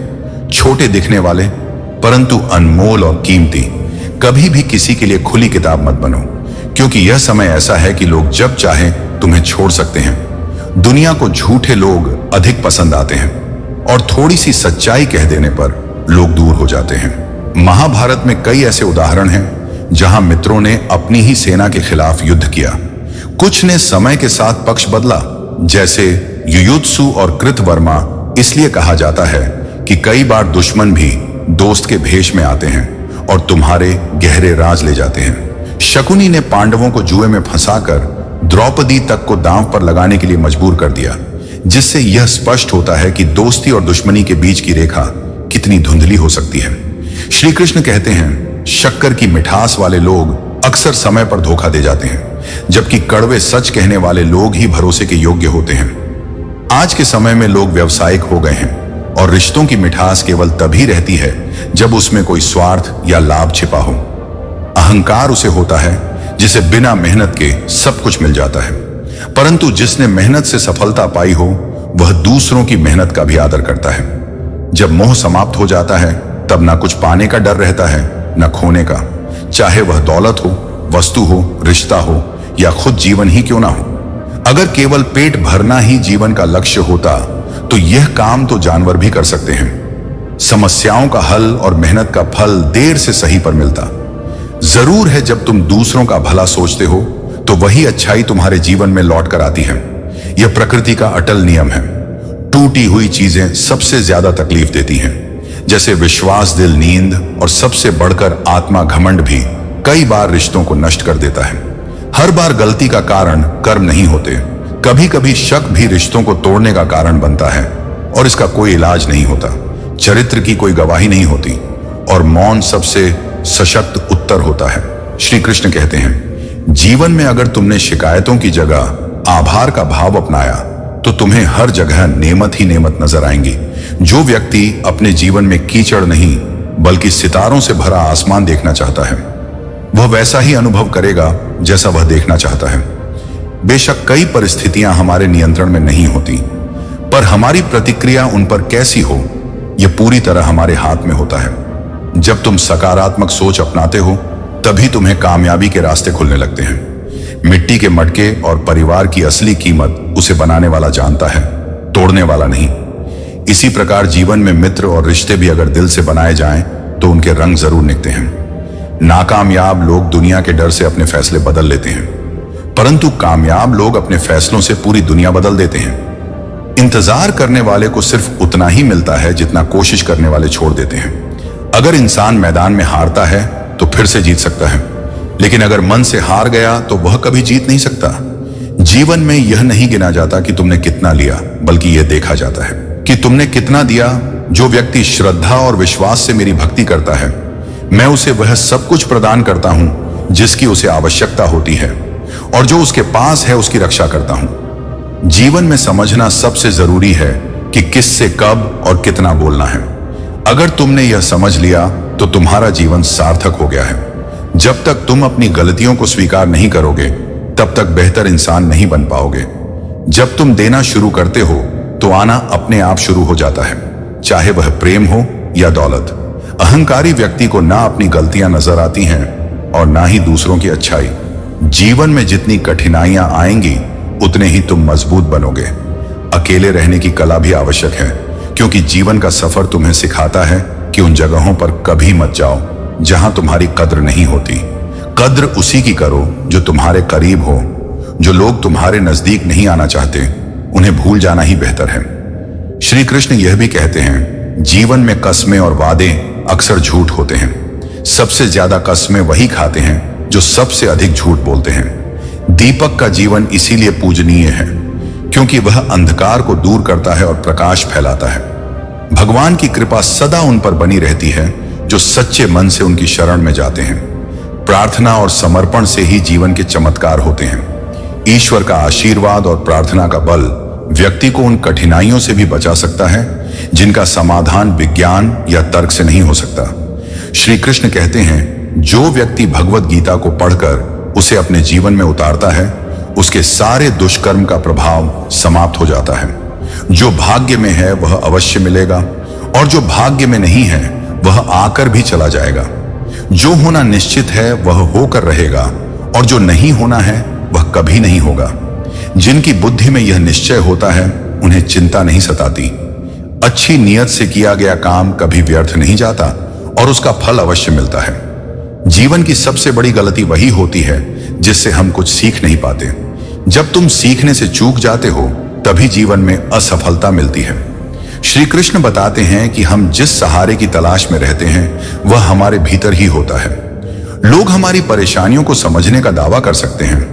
छोटे दिखने वाले परंतु अनमोल और कीमती। कभी भी किसी के लिए खुली किताब मत बनो, क्योंकि यह समय ऐसा है कि लोग जब चाहें तुम्हें छोड़ सकते हैं। दुनिया को झूठे लोग अधिक पसंद आते हैं और थोड़ी सी सच्चाई कह देने पर लोग दूर हो जाते हैं। महाभारत में कई ऐसे उदाहरण हैं जहां मित्रों ने अपनी ही सेना के खिलाफ युद्ध किया। कुछ ने समय के साथ पक्ष बदला, जैसे युयुत्सु और कृतवर्मा। इसलिए कहा जाता है कि कई बार दुश्मन भी दोस्त के भेष में आते हैं और तुम्हारे गहरे राज ले जाते हैं। शकुनी ने पांडवों को जुए में फंसाकर द्रौपदी तक को दांव पर लगाने के लिए मजबूर कर दिया, जिससे यह स्पष्ट होता है कि दोस्ती और दुश्मनी के बीच की रेखा कितनी धुंधली हो सकती है। श्री कृष्ण कहते हैं, शक्कर की मिठास वाले लोग अक्सर समय पर धोखा दे जाते हैं, जबकि कड़वे सच कहने वाले लोग ही भरोसे के योग्य होते हैं। आज के समय में लोग व्यावसायिक हो गए हैं और रिश्तों की मिठास केवल तभी रहती है जब उसमें कोई स्वार्थ या लाभ छिपा हो। अहंकार उसे होता है जिसे बिना मेहनत के सब कुछ मिल जाता है, परंतु जिसने मेहनत से सफलता पाई हो, वह दूसरों की मेहनत का भी आदर करता है। जब मोह समाप्त हो जाता है, तब ना कुछ पाने का डर रहता है, न खोने का, चाहे वह दौलत हो, वस्तु हो, रिश्ता हो या खुद जीवन ही क्यों ना हो। अगर केवल पेट भरना ही जीवन का लक्ष्य होता तो यह काम तो जानवर भी कर सकते हैं। समस्याओं का हल और मेहनत का फल देर से सही पर मिलता। जरूर है जब तुम दूसरों का भला सोचते हो तो वही अच्छाई तुम्हारे जीवन में लौट कर आती है। यह प्रकृति का अटल नियम है। टूटी हुई चीजें सबसे ज्यादा तकलीफ देती हैं, जैसे विश्वास, दिल, नींद और सबसे बढ़कर आत्मा, घमंड भी कई बार रिश्तों को नष्ट कर देता है। हर बार गलती का कारण कर्म नहीं होते, कभी कभी शक भी रिश्तों को तोड़ने का कारण बनता है और इसका कोई इलाज नहीं होता। चरित्र की कोई गवाही नहीं होती और मौन सबसे सशक्त उत्तर होता है। श्री कृष्ण कहते हैं, जीवन में अगर तुमने शिकायतों की जगह आभार का भाव अपनाया तो तुम्हें हर जगह नेमत ही नेमत नजर आएंगी। जो व्यक्ति अपने जीवन में कीचड़ नहीं बल्कि सितारों से भरा आसमान देखना चाहता है, वह वैसा ही अनुभव करेगा जैसा वह देखना चाहता है। बेशक कई परिस्थितियां हमारे नियंत्रण में नहीं होती, पर हमारी प्रतिक्रिया उन पर कैसी हो, यह पूरी तरह हमारे हाथ में होता है। जब तुम सकारात्मक सोच अपनाते हो, तभी तुम्हें कामयाबी के रास्ते खुलने लगते हैं। मिट्टी के मटके और परिवार की असली कीमत उसे बनाने वाला जानता है, तोड़ने वाला नहीं। इसी प्रकार जीवन में मित्र और रिश्ते भी अगर दिल से बनाए जाएं, तो उनके रंग जरूर निकलते हैं। नाकामयाब लोग दुनिया के डर से अपने फैसले बदल लेते हैं, परंतु कामयाब लोग अपने फैसलों से पूरी दुनिया बदल देते हैं। इंतजार करने वाले को सिर्फ उतना ही मिलता है जितना कोशिश करने वाले छोड़ देते हैं। अगर इंसान मैदान में हारता है तो फिर से जीत सकता है, लेकिन अगर मन से हार गया तो वह कभी जीत नहीं सकता। जीवन में यह नहीं गिना जाता कि तुमने कितना लिया, बल्कि यह देखा जाता है कि तुमने कितना दिया। जो व्यक्ति श्रद्धा और विश्वास से मेरी भक्ति करता है, मैं उसे वह सब कुछ प्रदान करता हूं जिसकी उसे आवश्यकता होती है, और जो उसके पास है उसकी रक्षा करता हूं। जीवन में समझना सबसे जरूरी है कि किससे कब और कितना बोलना है। अगर तुमने यह समझ लिया तो तुम्हारा जीवन सार्थक हो गया है। जब तक तुम अपनी गलतियों को स्वीकार नहीं करोगे तब तक बेहतर इंसान नहीं बन पाओगे। जब तुम देना शुरू करते हो तो आना अपने आप शुरू हो जाता है, चाहे वह प्रेम हो या दौलत। अहंकारी व्यक्ति को ना अपनी गलतियां नजर आती हैं और ना ही दूसरों की अच्छाई। जीवन में जितनी कठिनाइयां आएंगी उतने ही तुम मजबूत बनोगे। अकेले रहने की कला भी आवश्यक है, क्योंकि जीवन का सफर तुम्हें सिखाता है कि उन जगहों पर कभी मत जाओ जहां तुम्हारी कद्र नहीं होती। कद्र उसी की करो जो तुम्हारे करीब हो। जो लोग तुम्हारे नजदीक नहीं आना चाहते उन्हें भूल जाना ही बेहतर है। श्री कृष्ण यह भी कहते हैं, जीवन में कस्में और वादे अक्सर झूठ होते हैं। सबसे ज्यादा कस्में वही खाते हैं जो सबसे अधिक झूठ बोलते हैं। दीपक का जीवन इसीलिए पूजनीय है क्योंकि वह अंधकार को दूर करता है और प्रकाश फैलाता है। भगवान की कृपा सदा उन पर बनी रहती है जो सच्चे मन से उनकी शरण में जाते हैं। प्रार्थना और समर्पण से ही जीवन के चमत्कार होते हैं। ईश्वर का आशीर्वाद और प्रार्थना का बल व्यक्ति को उन कठिनाइयों से भी बचा सकता है जिनका समाधान विज्ञान या तर्क से नहीं हो सकता। श्री कृष्ण कहते हैं, जो व्यक्ति भगवत गीता को पढ़कर उसे अपने जीवन में उतारता है उसके सारे दुष्कर्म का प्रभाव समाप्त हो जाता है। जो भाग्य में है वह अवश्य मिलेगा और जो भाग्य में नहीं है वह आकर भी चला जाएगा। जो होना निश्चित है वह होकर रहेगा और जो नहीं होना है वह कभी नहीं होगा। जिनकी बुद्धि में यह निश्चय होता है उन्हें चिंता नहीं सताती। अच्छी नीयत से किया गया काम कभी व्यर्थ नहीं जाता और उसका फल अवश्य मिलता है। जीवन की सबसे बड़ी गलती वही होती है जिससे हम कुछ सीख नहीं पाते। जब तुम सीखने से चूक जाते हो तभी जीवन में असफलता मिलती है। श्री कृष्ण बताते हैं कि हम जिस सहारे की तलाश में रहते हैं वह हमारे भीतर ही होता है। लोग हमारी परेशानियों को समझने का दावा कर सकते हैं,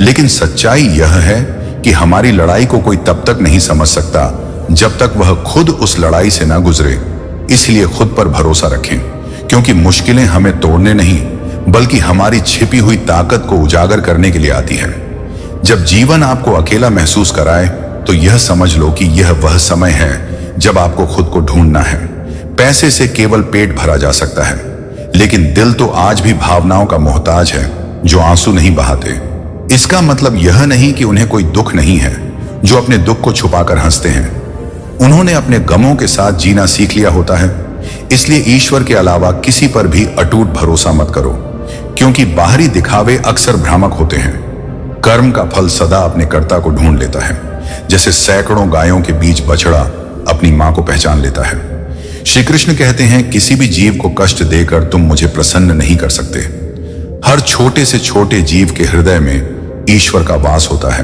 लेकिन सच्चाई यह है कि हमारी लड़ाई को कोई तब तक नहीं समझ सकता जब तक वह खुद उस लड़ाई से ना गुजरे। इसलिए खुद पर भरोसा रखें, क्योंकि मुश्किलें हमें तोड़ने नहीं बल्कि हमारी छिपी हुई ताकत को उजागर करने के लिए आती है। जब जीवन आपको अकेला महसूस कराए तो यह समझ लो कि यह वह समय है जब आपको खुद को ढूंढना है। पैसे से केवल पेट भरा जा सकता है, लेकिन दिल तो आज भी भावनाओं का मोहताज है जो आंसू नहीं बहाते। इसका मतलब यह नहीं कि उन्हें कोई दुख नहीं है। जो अपने दुख को छुपाकर हंसते हैं उन्होंने अपने गमों के साथ जीना सीख लिया होता है। इसलिए ईश्वर के अलावा किसी पर भी अटूट भरोसा मत करो, क्योंकि बाहरी दिखावे अक्सर भ्रामक होते हैं। कर्म का फल सदा अपने कर्ता को ढूंढ लेता है, जैसे सैकड़ों गायों के बीच बछड़ा अपनी मां को पहचान लेता है। श्री कृष्ण कहते हैं, किसी भी जीव को कष्ट देकर तुम मुझे प्रसन्न नहीं कर सकते। हर छोटे से छोटे जीव के हृदय में ईश्वर का वास होता है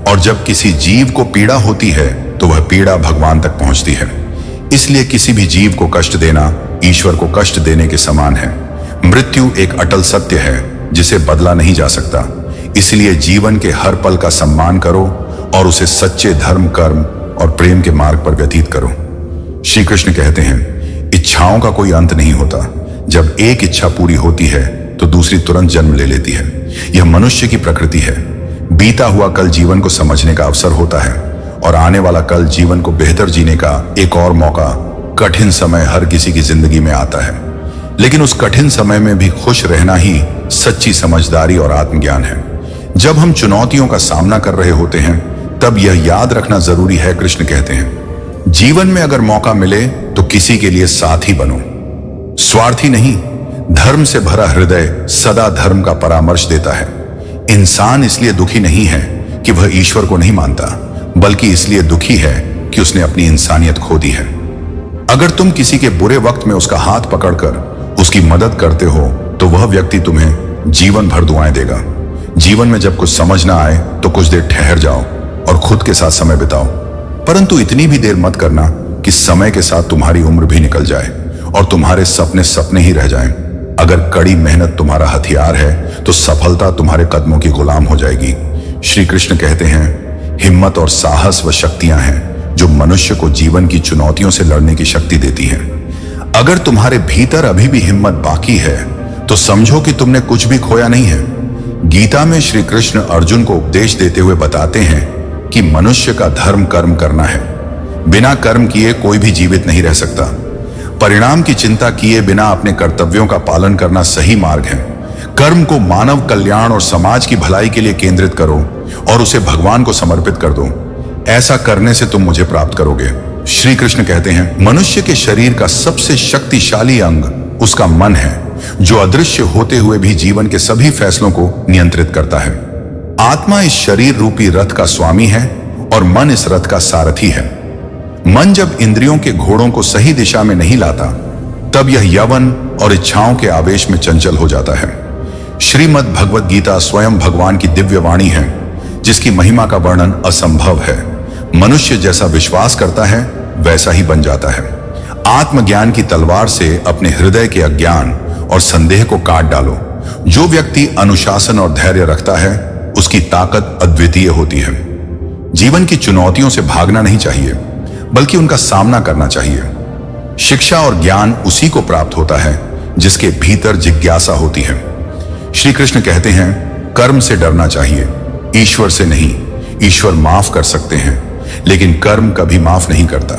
और जब किसी जीव को पीड़ा होती है तो वह पीड़ा भगवान तक पहुंचती है। इसलिए किसी भी जीव को कष्ट देना ईश्वर को कष्ट देने के समान है। मृत्यु एक अटल सत्य है जिसे बदला नहीं जा सकता। इसलिए जीवन के हर पल का सम्मान करो और उसे सच्चे धर्म, कर्म और प्रेम के मार्ग पर व्यतीत करो। श्री कृष्ण कहते हैं, इच्छाओं का कोई अंत नहीं होता। जब एक इच्छा पूरी होती है तो दूसरी तुरंत जन्म ले लेती है। यह मनुष्य की प्रकृति है। बीता हुआ कल जीवन को समझने का अवसर होता है और आने वाला कल जीवन को बेहतर जीने का एक और मौका। कठिन समय हर किसी की जिंदगी में आता है, लेकिन उस कठिन समय में भी खुश रहना ही सच्ची समझदारी और आत्मज्ञान है। जब हम चुनौतियों का सामना कर रहे होते हैं तब यह याद रखना जरूरी है, कृष्ण कहते हैं, जीवन में अगर मौका मिले तो किसी के लिए साथी बनो, स्वार्थी नहीं। धर्म से भरा हृदय सदा धर्म का परामर्श देता है। इंसान इसलिए दुखी नहीं है कि वह ईश्वर को नहीं मानता, बल्कि इसलिए दुखी है कि उसने अपनी इंसानियत खो दी है। अगर तुम किसी के बुरे वक्त में उसका हाथ पकड़कर उसकी मदद करते हो तो वह व्यक्ति तुम्हें जीवन भर दुआएं देगा। जीवन में जब कुछ समझ ना आए तो कुछ देर ठहर जाओ और खुद के साथ समय बिताओ, परंतु इतनी भी देर मत करना कि समय के साथ तुम्हारी उम्र भी निकल जाए और तुम्हारे सपने सपने ही रह जाएं। अगर कड़ी मेहनत तुम्हारा हथियार है तो सफलता तुम्हारे कदमों की गुलाम हो जाएगी। श्री कृष्ण कहते हैं, हिम्मत और साहस व शक्तियां हैं जो मनुष्य को जीवन की चुनौतियों से लड़ने की शक्ति देती हैं। अगर तुम्हारे भीतर अभी भी हिम्मत बाकी है तो समझो कि तुमने कुछ भी खोया नहीं है। गीता में श्री कृष्ण अर्जुन को उपदेश देते हुए बताते हैं कि मनुष्य का धर्म कर्म करना है। बिना कर्म किए कोई भी जीवित नहीं रह सकता। परिणाम की चिंता किए बिना अपने कर्तव्यों का पालन करना सही मार्ग है। कर्म को मानव कल्याण और समाज की भलाई के लिए केंद्रित करो और उसे भगवान को समर्पित कर दो। ऐसा करने से तुम मुझे प्राप्त करोगे। श्री कृष्ण कहते हैं, मनुष्य के शरीर का सबसे शक्तिशाली अंग उसका मन है, जो अदृश्य होते हुए भी जीवन के सभी फैसलों को नियंत्रित करता है। आत्मा इस शरीर रूपी रथ का स्वामी है और मन इस रथ का सारथी है। मन जब इंद्रियों के घोड़ों को सही दिशा में नहीं लाता, तब यह यवन और इच्छाओं के आवेश में चंचल हो जाता है। श्रीमद् भगवद गीता स्वयं भगवान की दिव्य वाणी है, जिसकी महिमा का वर्णन असंभव है। मनुष्य जैसा विश्वास करता है वैसा ही बन जाता है। आत्मज्ञान की तलवार से अपने हृदय के अज्ञान और संदेह को काट डालो। जो व्यक्ति अनुशासन और धैर्य रखता है, उसकी ताकत अद्वितीय होती है। जीवन की चुनौतियों से भागना नहीं चाहिए, बल्कि उनका सामना करना चाहिए। शिक्षा और ज्ञान उसी को प्राप्त होता है जिसके भीतर जिज्ञासा होती है। श्री कृष्ण कहते हैं, कर्म से डरना चाहिए, ईश्वर से नहीं। ईश्वर माफ कर सकते हैं, लेकिन कर्म कभी माफ नहीं करता।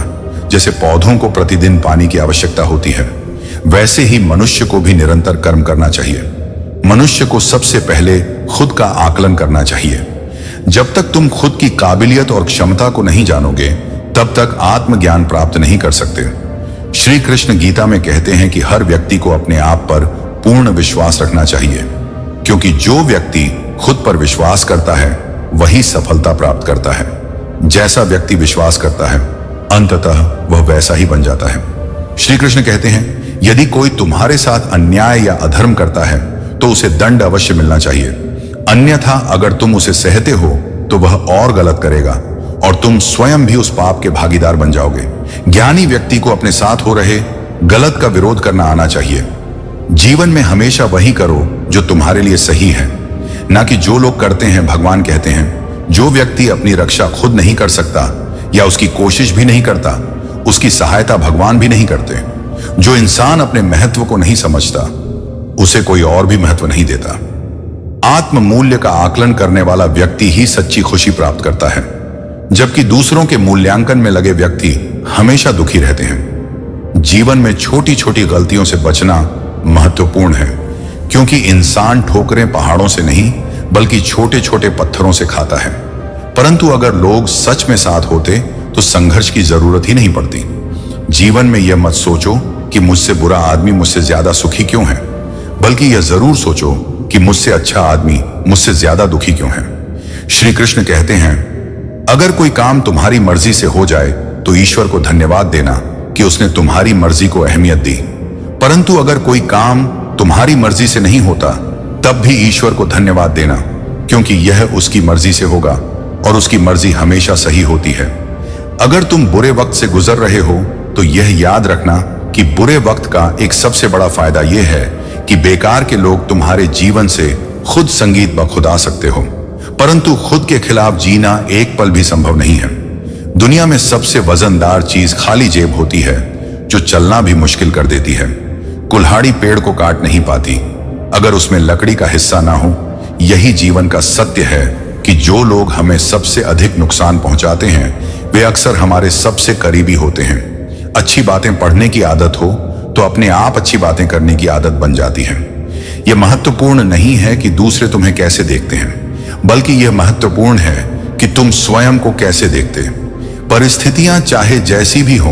जैसे पौधों को प्रतिदिन पानी की आवश्यकता होती है, वैसे ही मनुष्य को भी निरंतर कर्म करना चाहिए। मनुष्य को सबसे पहले खुद का आकलन करना चाहिए। जब तक तुम खुद की काबिलियत और क्षमता को नहीं जानोगे, तब तक आत्मज्ञान प्राप्त नहीं कर सकते। श्री कृष्ण गीता में कहते हैं कि हर व्यक्ति को अपने आप पर पूर्ण विश्वास रखना चाहिए, क्योंकि जो व्यक्ति खुद पर विश्वास करता है वही सफलता प्राप्त करता है। जैसा व्यक्ति विश्वास करता है, अंततः वह वैसा ही बन जाता है। श्री कृष्ण कहते हैं, यदि कोई तुम्हारे साथ अन्याय या अधर्म करता है तो उसे दंड अवश्य मिलना चाहिए, अन्यथा अगर तुम उसे सहते हो तो वह और गलत करेगा और तुम स्वयं भी उस पाप के भागीदार बन जाओगे। ज्ञानी व्यक्ति को अपने साथ हो रहे गलत का विरोध करना आना चाहिए। जीवन में हमेशा वही करो जो तुम्हारे लिए सही है, ना कि जो लोग करते हैं। भगवान कहते हैं, जो व्यक्ति अपनी रक्षा खुद नहीं कर सकता या उसकी कोशिश भी नहीं करता, उसकी सहायता भगवान भी नहीं करते। जो इंसान अपने महत्व को नहीं समझता, उसे कोई और भी महत्व नहीं देता। आत्म मूल्य का आकलन करने वाला व्यक्ति ही सच्ची खुशी प्राप्त करता है, जबकि दूसरों के मूल्यांकन में लगे व्यक्ति हमेशा दुखी रहते हैं। जीवन में छोटी छोटी गलतियों से बचना महत्वपूर्ण है, क्योंकि इंसान ठोकरें पहाड़ों से नहीं बल्कि छोटे छोटे पत्थरों से खाता है। परंतु अगर लोग सच में साथ होते तो संघर्ष की जरूरत ही नहीं पड़ती। जीवन में यह मत सोचो कि मुझसे बुरा आदमी मुझसे ज्यादा सुखी क्यों है, बल्कि यह जरूर सोचो कि मुझसे अच्छा आदमी मुझसे ज्यादा दुखी क्यों है। श्री कृष्ण कहते हैं, अगर कोई काम तुम्हारी मर्जी से हो जाए तो ईश्वर को धन्यवाद देना कि उसने तुम्हारी मर्जी को अहमियत दी। परंतु अगर कोई काम तुम्हारी मर्जी से नहीं होता, तब भी ईश्वर को धन्यवाद देना, क्योंकि यह उसकी मर्जी से होगा और उसकी मर्जी हमेशा सही होती है। अगर तुम बुरे वक्त से गुजर रहे हो तो यह याद रखना कि बुरे वक्त का एक सबसे बड़ा फायदा यह है कि बेकार के लोग तुम्हारे जीवन से खुद संगीत बखुदा सकते हो, परंतु खुद के खिलाफ जीना एक पल भी संभव नहीं है। दुनिया में सबसे वजनदार चीज खाली जेब होती है, जो चलना भी मुश्किल कर देती है। कुल्हाड़ी पेड़ को काट नहीं पाती अगर उसमें लकड़ी का हिस्सा ना हो। यही जीवन का सत्य है कि जो लोग हमें सबसे अधिक नुकसान पहुंचाते हैं, वे अक्सर हमारे सबसे करीबी होते हैं। अच्छी बातें पढ़ने की आदत हो तो अपने आप अच्छी बातें करने की आदत बन जाती है। यह महत्वपूर्ण नहीं है कि दूसरे तुम्हें कैसे देखते हैं, बल्कि यह महत्वपूर्ण है कि तुम स्वयं को कैसे देखते। परिस्थितियां चाहे जैसी भी हो,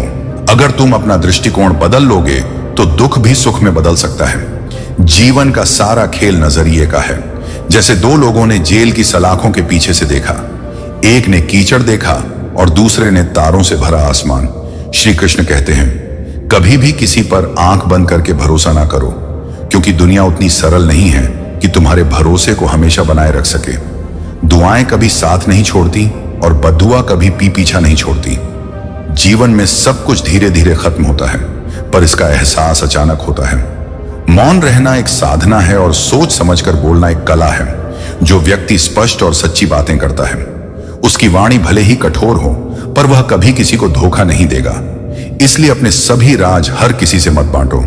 अगर तुम अपना दृष्टिकोण बदल लोगे तो दुख भी सुख में बदल सकता है। जीवन का सारा खेल नजरिए का है। जैसे दो लोगों ने जेल की सलाखों के पीछे से देखा, एक ने कीचड़ देखा और दूसरे ने तारों से भरा आसमान। श्री कृष्ण कहते हैं, कभी भी किसी पर आंख बंद करके भरोसा ना करो, क्योंकि दुनिया उतनी सरल नहीं है कि तुम्हारे भरोसे को हमेशा बनाए रख सके। दुआएं कभी साथ नहीं छोड़ती और बद्दुआ कभी पीछा नहीं छोड़ती। जीवन में सब कुछ धीरे धीरे खत्म होता है, पर इसका एहसास अचानक होता है। मौन रहना एक साधना है और सोच समझकर बोलना एक कला है। जो व्यक्ति स्पष्ट और सच्ची बातें करता है, उसकी वाणी भले ही कठोर हो, पर वह कभी किसी को धोखा नहीं देगा। इसलिए अपने सभी राज हर किसी से मत बांटो,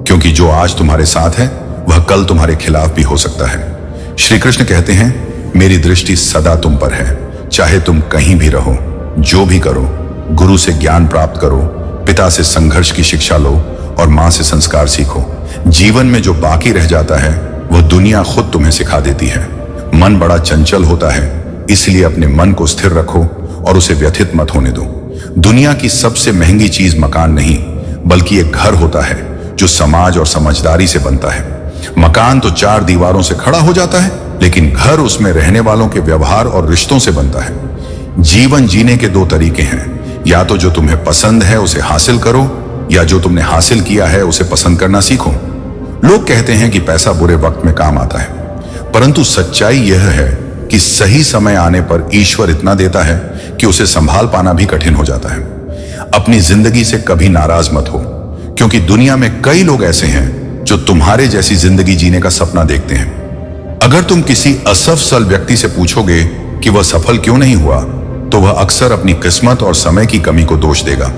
क्योंकि जो आज तुम्हारे साथ है वह कल तुम्हारे खिलाफ भी हो सकता है। श्री कृष्ण कहते हैं, मेरी दृष्टि सदा तुम पर है, चाहे तुम कहीं भी रहो। जो भी करो, गुरु से ज्ञान प्राप्त करो, पिता से संघर्ष की शिक्षा लो और मां से संस्कार सीखो। जीवन में जो बाकी रह जाता है वह वह दुनिया खुद तुम्हें सिखा देती है। मन बड़ा चंचल होता है, इसलिए अपने मन को स्थिर रखो और उसे व्यथित मत होने दो। दुनिया की सबसे महंगी चीज मकान नहीं, बल्कि एक घर होता है जो समाज और समझदारी से बनता है। मकान तो 4 दीवारों से खड़ा हो जाता है, लेकिन घर उसमें रहने वालों के व्यवहार और रिश्तों से बनता है। जीवन जीने के 2 तरीके हैं, या तो जो तुम्हें पसंद है उसे हासिल करो, या जो तुमने हासिल किया है उसे पसंद करना सीखो। लोग कहते हैं कि पैसा बुरे वक्त में काम आता है, परंतु सच्चाई यह है कि सही समय आने पर ईश्वर इतना देता है कि उसे संभाल पाना भी कठिन हो जाता है। अपनी जिंदगी से कभी नाराज मत हो, क्योंकि दुनिया में कई लोग ऐसे हैं जो तुम्हारे जैसी जिंदगी जीने का सपना देखते हैं। अगर तुम किसी असफल व्यक्ति से पूछोगे कि वह सफल क्यों नहीं हुआ, तो वह अक्सर अपनी किस्मत और समय की कमी को दोष देगा।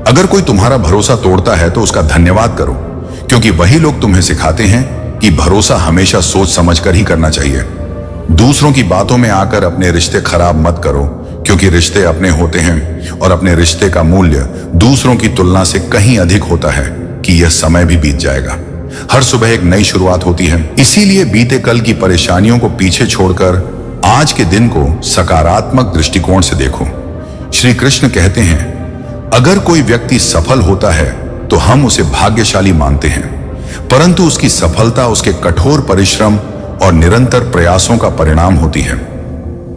अगर कोई तुम्हारा भरोसा तोड़ता है तो उसका धन्यवाद करो, क्योंकि वही लोग तुम्हें सिखाते हैं कि भरोसा हमेशा सोच समझकर ही करना चाहिए। दूसरों की बातों में आकर अपने रिश्ते खराब मत करो, क्योंकि रिश्ते अपने होते हैं और अपने रिश्ते का मूल्य दूसरों की तुलना से कहीं अधिक होता है कि यह समय भी बीत जाएगा। हर सुबह एक नई शुरुआत होती है, इसीलिए बीते कल की परेशानियों को पीछे छोड़कर आज के दिन को सकारात्मक दृष्टिकोण से देखो। श्री कृष्ण कहते हैं, अगर कोई व्यक्ति सफल होता है तो हम उसे भाग्यशाली मानते हैं, परंतु उसकी सफलता उसके कठोर परिश्रम और निरंतर प्रयासों का परिणाम होती है।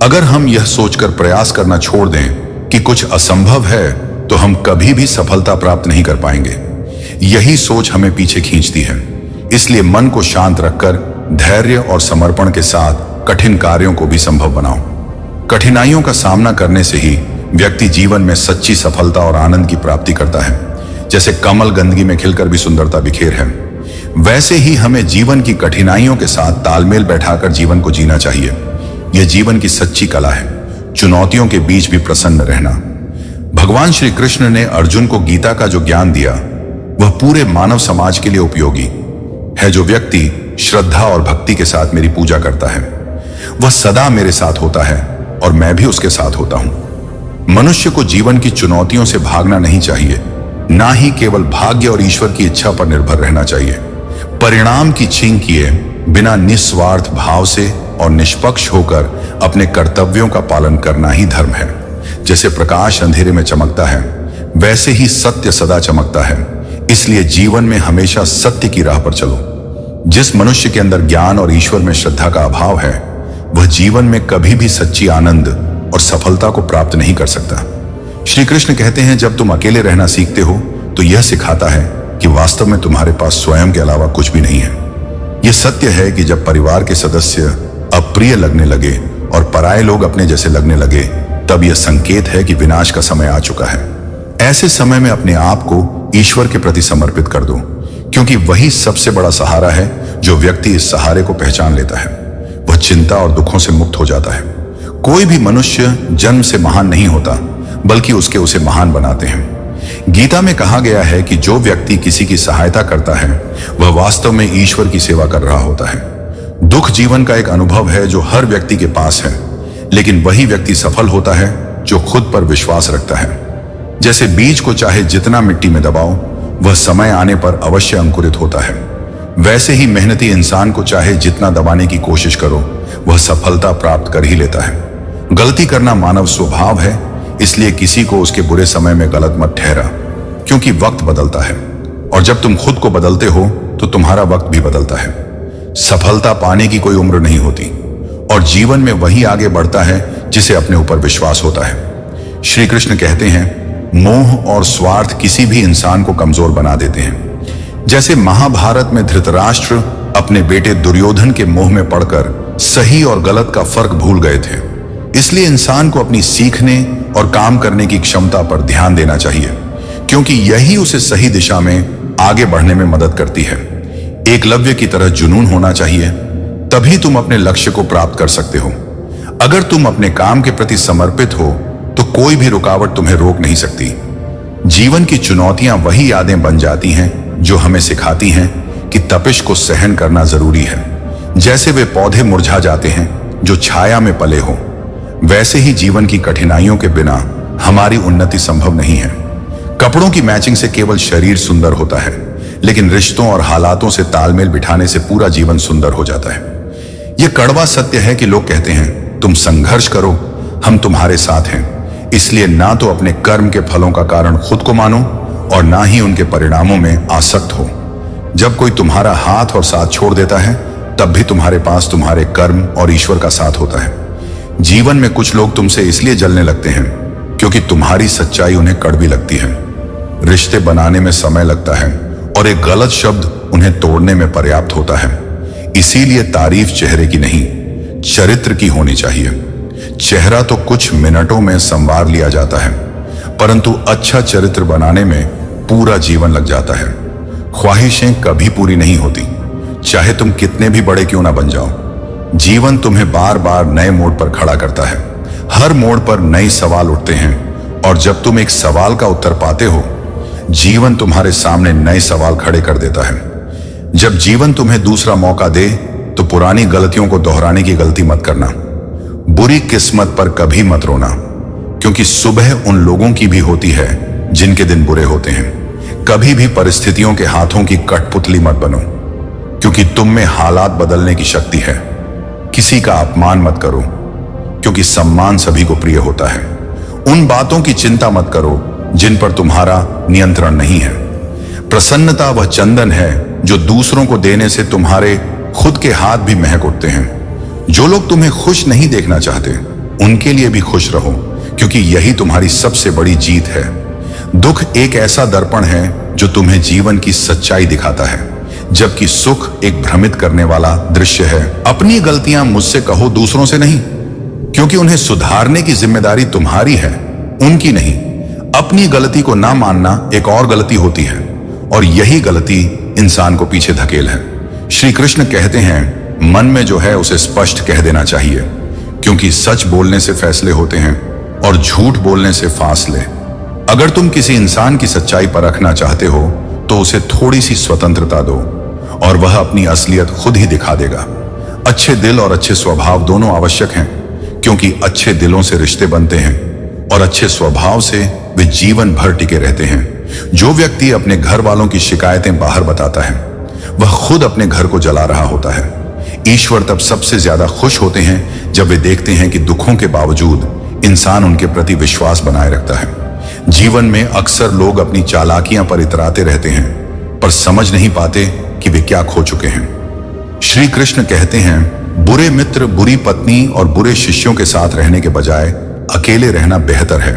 अगर हम यह सोचकर प्रयास करना छोड़ दें कि कुछ असंभव है, तो हम कभी भी सफलता प्राप्त नहीं कर पाएंगे। यही सोच हमें पीछे खींचती है। इसलिए मन को शांत रखकर धैर्य और समर्पण के साथ कठिन कार्यों को भी संभव बनाओ। कठिनाइयों का सामना करने से ही व्यक्ति जीवन में सच्ची सफलता और आनंद की प्राप्ति करता है। जैसे कमल गंदगी में खिलकर भी सुंदरता बिखेर है, वैसे ही हमें जीवन की कठिनाइयों के साथ तालमेल बैठाकर जीवन को जीना चाहिए। यह जीवन की सच्ची कला है, चुनौतियों के बीच भी प्रसन्न रहना। भगवान श्री कृष्ण ने अर्जुन को गीता का जो ज्ञान दिया, वह पूरे मानव समाज के लिए उपयोगी है। जो व्यक्ति श्रद्धा और भक्ति के साथ मेरी पूजा करता है, वह सदा मेरे साथ होता है और मैं भी उसके साथ होता हूं। मनुष्य को जीवन की चुनौतियों से भागना नहीं चाहिए, ना ही केवल भाग्य और ईश्वर की इच्छा पर निर्भर रहना चाहिए। परिणाम की चिंता किए बिना निस्वार्थ भाव से और निष्पक्ष होकर अपने कर्तव्यों का पालन करना ही धर्म है। जैसे प्रकाश अंधेरे में चमकता है, वैसे ही सत्य सदा चमकता है। इसलिए जीवन में हमेशा सत्य की राह पर चलो। जिस मनुष्य के अंदर ज्ञान और ईश्वर में श्रद्धा का अभाव है, वह जीवन में कभी भी सच्ची आनंद और सफलता को प्राप्त नहीं कर सकता। श्री कृष्ण कहते हैं, जब तुम अकेले रहना सीखते हो तो यह सिखाता है कि वास्तव में तुम्हारे पास स्वयं के अलावा कुछ भी नहीं है। यह सत्य है कि जब परिवार के सदस्य अप्रिय लगने लगे और पराये लोग अपने जैसे लगने लगे, तब यह संकेत है कि विनाश का समय आ चुका है। ऐसे समय में अपने आप को ईश्वर के प्रति समर्पित कर दो, क्योंकि वही सबसे बड़ा सहारा है। जो व्यक्ति इस सहारे को पहचान लेता है, वह चिंता और दुखों से मुक्त हो जाता है। कोई भी मनुष्य जन्म से महान नहीं होता, बल्कि उसके उसे महान बनाते हैं। गीता में कहा गया है कि जो व्यक्ति किसी की सहायता करता है, वह वास्तव में ईश्वर की सेवा कर रहा होता है। दुख जीवन का एक अनुभव है जो हर व्यक्ति के पास है, लेकिन वही व्यक्ति सफल होता है जो खुद पर विश्वास रखता है। जैसे बीज को चाहे जितना मिट्टी में दबाओ, वह समय आने पर अवश्य अंकुरित होता है, वैसे ही मेहनती इंसान को चाहे जितना दबाने की कोशिश करो, वह सफलता प्राप्त कर ही लेता है। गलती करना मानव स्वभाव है, इसलिए किसी को उसके बुरे समय में गलत मत ठहरा, क्योंकि वक्त बदलता है और जब तुम खुद को बदलते हो तो तुम्हारा वक्त भी बदलता है। सफलता पाने की कोई उम्र नहीं होती और जीवन में वही आगे बढ़ता है जिसे अपने ऊपर विश्वास होता है। श्री कृष्ण कहते हैं, मोह और स्वार्थ किसी भी इंसान को कमजोर बना देते हैं। जैसे महाभारत में धृतराष्ट्र अपने बेटे दुर्योधन के मोह में पड़कर सही और गलत का फर्क भूल गए थे। इसलिए इंसान को अपनी सीखने और काम करने की क्षमता पर ध्यान देना चाहिए, क्योंकि यही उसे सही दिशा में आगे बढ़ने में मदद करती है। एकलव्य की तरह जुनून होना चाहिए, तभी तुम अपने लक्ष्य को प्राप्त कर सकते हो। अगर तुम अपने काम के प्रति समर्पित हो तो कोई भी रुकावट तुम्हें रोक नहीं सकती। जीवन की चुनौतियां वही यादें बन जाती हैं जो हमें सिखाती हैं कि तपिश को सहन करना जरूरी है। जैसे वे पौधे मुरझा जाते हैं जो छाया में पले हों, वैसे ही जीवन की कठिनाइयों के बिना हमारी उन्नति संभव नहीं है। कपड़ों की मैचिंग से केवल शरीर सुंदर होता है, लेकिन रिश्तों और हालातों से तालमेल बिठाने से पूरा जीवन सुंदर हो जाता है। यह कड़वा सत्य है कि लोग कहते हैं तुम संघर्ष करो, हम तुम्हारे साथ हैं। इसलिए ना तो अपने कर्म के फलों का कारण खुद को मानो और ना ही उनके परिणामों में आसक्त हो। जब कोई तुम्हारा हाथ और साथ छोड़ देता है तब भी तुम्हारे पास तुम्हारे कर्म और ईश्वर का साथ होता है। जीवन में कुछ लोग तुमसे इसलिए जलने लगते हैं क्योंकि तुम्हारी सच्चाई उन्हें कड़वी लगती है। रिश्ते बनाने में समय लगता है और एक गलत शब्द उन्हें तोड़ने में पर्याप्त होता है। इसीलिए तारीफ चेहरे की नहीं, चरित्र की होनी चाहिए। चेहरा तो कुछ मिनटों में संवार लिया जाता है, परंतु अच्छा चरित्र बनाने में पूरा जीवन लग जाता है। ख्वाहिशें कभी पूरी नहीं होती, चाहे तुम कितने भी बड़े क्यों ना बन जाओ। जीवन तुम्हें बार बार नए मोड़ पर खड़ा करता है। हर मोड़ पर नए सवाल उठते हैं और जब तुम एक सवाल का उत्तर पाते हो, जीवन तुम्हारे सामने नए सवाल खड़े कर देता है। जब जीवन तुम्हें दूसरा मौका दे तो पुरानी गलतियों को दोहराने की गलती मत करना। बुरी किस्मत पर कभी मत रोना, क्योंकि सुबह उन लोगों की भी होती है जिनके दिन बुरे होते हैं। कभी भी परिस्थितियों के हाथों की कठपुतली मत बनो, क्योंकि तुम में हालात बदलने की शक्ति है। किसी का अपमान मत करो, क्योंकि सम्मान सभी को प्रिय होता है। उन बातों की चिंता मत करो जिन पर तुम्हारा नियंत्रण नहीं है। प्रसन्नता वह चंदन है जो दूसरों को देने से तुम्हारे खुद के हाथ भी महक उठते हैं। जो लोग तुम्हें खुश नहीं देखना चाहते, उनके लिए भी खुश रहो, क्योंकि यही तुम्हारी सबसे बड़ी जीत है। दुख एक ऐसा दर्पण है जो तुम्हें जीवन की सच्चाई दिखाता है, जबकि सुख एक भ्रमित करने वाला दृश्य है। अपनी गलतियां मुझसे कहो, दूसरों से नहीं, क्योंकि उन्हें सुधारने की जिम्मेदारी तुम्हारी है, उनकी नहीं। अपनी गलती को ना मानना एक और गलती होती है, और यही गलती इंसान को पीछे धकेल है। श्री कृष्ण कहते हैं, मन में जो है उसे स्पष्ट कह देना चाहिए, क्योंकि सच बोलने से फैसले होते हैं और झूठ बोलने से फासले। अगर तुम किसी इंसान की सच्चाई परखना चाहते हो तो उसे थोड़ी सी स्वतंत्रता दो और वह अपनी असलियत खुद ही दिखा देगा। अच्छे दिल और अच्छे स्वभाव दोनों आवश्यक हैं, क्योंकि अच्छे दिलों से रिश्ते बनते हैं और अच्छे स्वभाव से वे जीवन भर टिके रहते हैं। जो व्यक्ति अपने घर वालों की शिकायतें बाहर बताता है, वह खुद अपने घर को जला रहा होता है। ईश्वर तब सबसे ज्यादा खुश होते हैं जब वे देखते हैं कि दुखों के बावजूद इंसान उनके प्रति विश्वास बनाए रखता है। जीवन में अक्सर लोग अपनी चालाकियां पर इतराते रहते हैं, पर समझ नहीं पाते कि वे क्या खो चुके हैं। श्री कृष्ण कहते हैं, बुरे मित्र, बुरी पत्नी और बुरे शिष्यों के साथ रहने के बजाय अकेले रहना बेहतर है,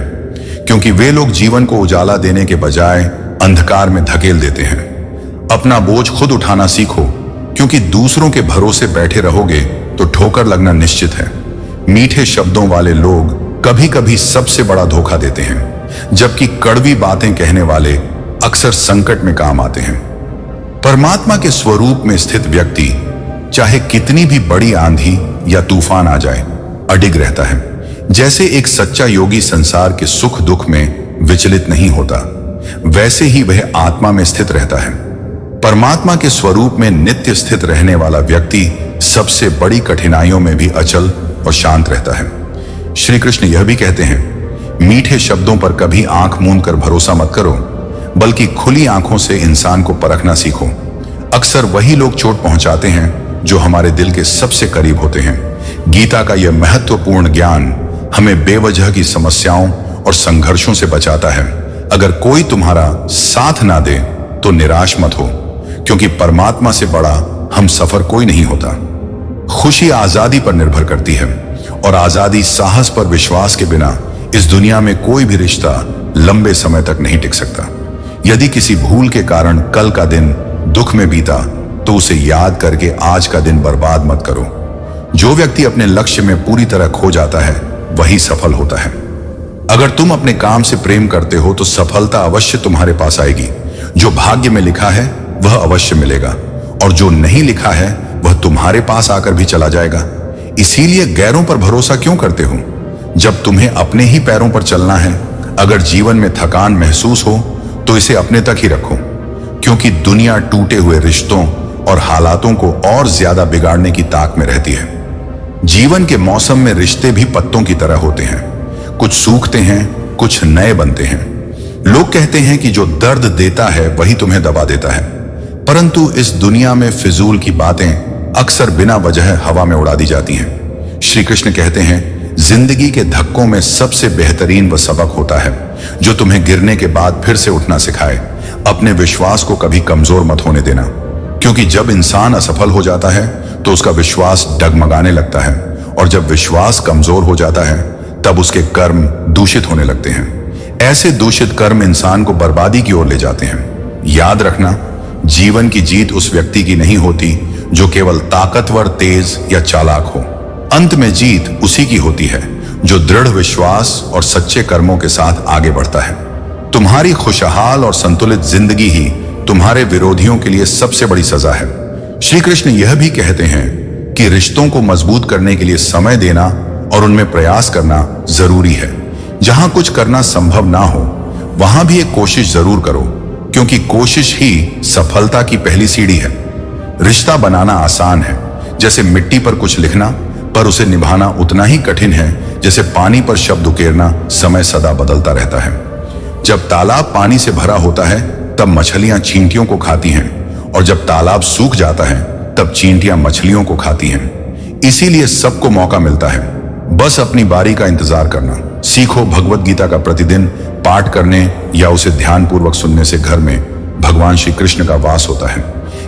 क्योंकि वे लोग जीवन को उजाला देने के बजाय अंधकार में धकेल देते हैं। अपना बोझ खुद उठाना सीखो, क्योंकि दूसरों के भरोसे बैठे रहोगे तो ठोकर लगना निश्चित है। मीठे शब्दों वाले लोग कभी कभी सबसे बड़ा धोखा देते हैं, जबकि कड़वी बातें कहने वाले अक्सर संकट में काम आते हैं। परमात्मा के स्वरूप में स्थित व्यक्ति चाहे कितनी भी बड़ी आंधी या तूफान आ जाए, अडिग रहता है। जैसे एक सच्चा योगी संसार के सुख दुख में विचलित नहीं होता, वैसे ही वह आत्मा में स्थित रहता है। परमात्मा के स्वरूप में नित्य स्थित रहने वाला व्यक्ति सबसे बड़ी कठिनाइयों में भी अचल और शांत रहता है। श्री कृष्ण यह भी कहते हैं, मीठे शब्दों पर कभी आंख मूंद कर भरोसा मत करो, बल्कि खुली आंखों से इंसान को परखना सीखो। अक्सर वही लोग चोट पहुंचाते हैं जो हमारे दिल के सबसे करीब होते हैं। गीता का यह महत्वपूर्ण ज्ञान हमें बेवजह की समस्याओं और संघर्षों से बचाता है। अगर कोई तुम्हारा साथ ना दे तो निराश मत हो, क्योंकि परमात्मा से बड़ा हम सफर कोई नहीं होता। खुशी आजादी पर निर्भर करती है, और आजादी साहस पर विश्वास के बिना इस दुनिया में कोई भी रिश्ता लंबे समय तक नहीं टिक सकता। यदि किसी भूल के कारण कल का दिन दुख में बीता, तो उसे याद करके आज का दिन बर्बाद मत करो। जो व्यक्ति अपने लक्ष्य में पूरी तरह खो जाता है, वही सफल होता है। अगर तुम अपने काम से प्रेम करते हो तो सफलता अवश्य तुम्हारे पास आएगी। जो भाग्य में लिखा है वह अवश्य मिलेगा, और जो नहीं लिखा है वह तुम्हारे पास आकर भी चला जाएगा। इसीलिए गैरों पर भरोसा क्यों करते हो जब तुम्हें अपने ही पैरों पर चलना है। अगर जीवन में थकान महसूस हो तो इसे अपने तक ही रखो, क्योंकि दुनिया टूटे हुए रिश्तों और हालातों को और ज्यादा बिगाड़ने की ताक में रहती है। जीवन के मौसम में रिश्ते भी पत्तों की तरह होते हैं, कुछ सूखते हैं, कुछ नए बनते हैं। लोग कहते हैं कि जो दर्द देता है वही तुम्हें दबा देता है, परंतु इस दुनिया में फिजूल की बातें अक्सर बिना वजह हवा में उड़ा दी जाती हैं। श्री कृष्ण कहते हैं, जिंदगी के धक्कों में सबसे बेहतरीन वह सबक होता है जो तुम्हें गिरने के बाद फिर से उठना सिखाए। अपने विश्वास को कभी कमजोर मत होने देना, क्योंकि जब इंसान असफल हो जाता है तो उसका विश्वास डगमगाने लगता है, और जब विश्वास कमजोर हो जाता है तब उसके कर्म दूषित होने लगते हैं। ऐसे दूषित कर्म इंसान को बर्बादी की ओर ले जाते हैं। याद रखना, जीवन की जीत उस व्यक्ति की नहीं होती जो केवल ताकतवर, तेज या चालाक हो। अंत में जीत उसी की होती है जो दृढ़ विश्वास और सच्चे कर्मों के साथ आगे बढ़ता है। तुम्हारी खुशहाल और संतुलित जिंदगी ही तुम्हारे विरोधियों के लिए सबसे बड़ी सजा है। श्री कृष्ण यह भी कहते हैं कि रिश्तों को मजबूत करने के लिए समय देना और उनमें प्रयास करना जरूरी है। जहां कुछ करना संभव ना हो वहां भी एक कोशिश जरूर करो, क्योंकि कोशिश ही सफलता की पहली सीढ़ी है। रिश्ता बनाना आसान है, जैसे मिट्टी पर कुछ लिखना, पर उसे निभाना उतना ही कठिन है जैसे पानी पर शब्द उकेरना। समय सदा बदलता रहता है। जब तालाब पानी से भरा होता है तब मछलियां चींटियों को खाती हैं, और जब तालाब सूख जाता है तब चींटियां मछलियों को खाती हैं। इसीलिए सबको मौका मिलता है, बस अपनी बारी का इंतजार करना। सीखो, भगवत गीता का प्रतिदिन पाठ करने या उसे ध्यानपूर्वक सुनने से घर में भगवान श्री कृष्ण का वास होता है।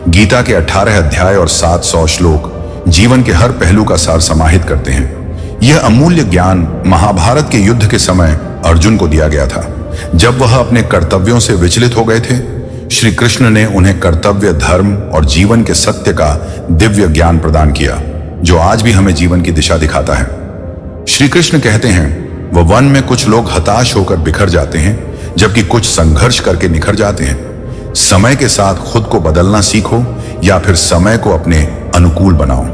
गीता के 18 अध्याय और 700 श्लोक जीवन के हर पहलू का सार समाहित करते हैं। यह अमूल्य ज्ञान महाभारत के युद्ध के समय अर्जुन को दिया गया था। जब वह अपने कर्तव्यों से विचलित हो गए थे, श्री कृष्ण ने उन्हें कर्तव्य, धर्म और जीवन के सत्य का दिव्य ज्ञान प्रदान किया, जो आज भी हमें जीवन की दिशा दिखाता है। श्री कृष्ण कहते हैं, वह वन में कुछ लोग हताश होकर बिखर जाते हैं, जबकि कुछ संघर्ष करके निखर जाते हैं। समय के साथ खुद को बदलना सीखो या फिर समय को अपने अनुकूल बनाओ।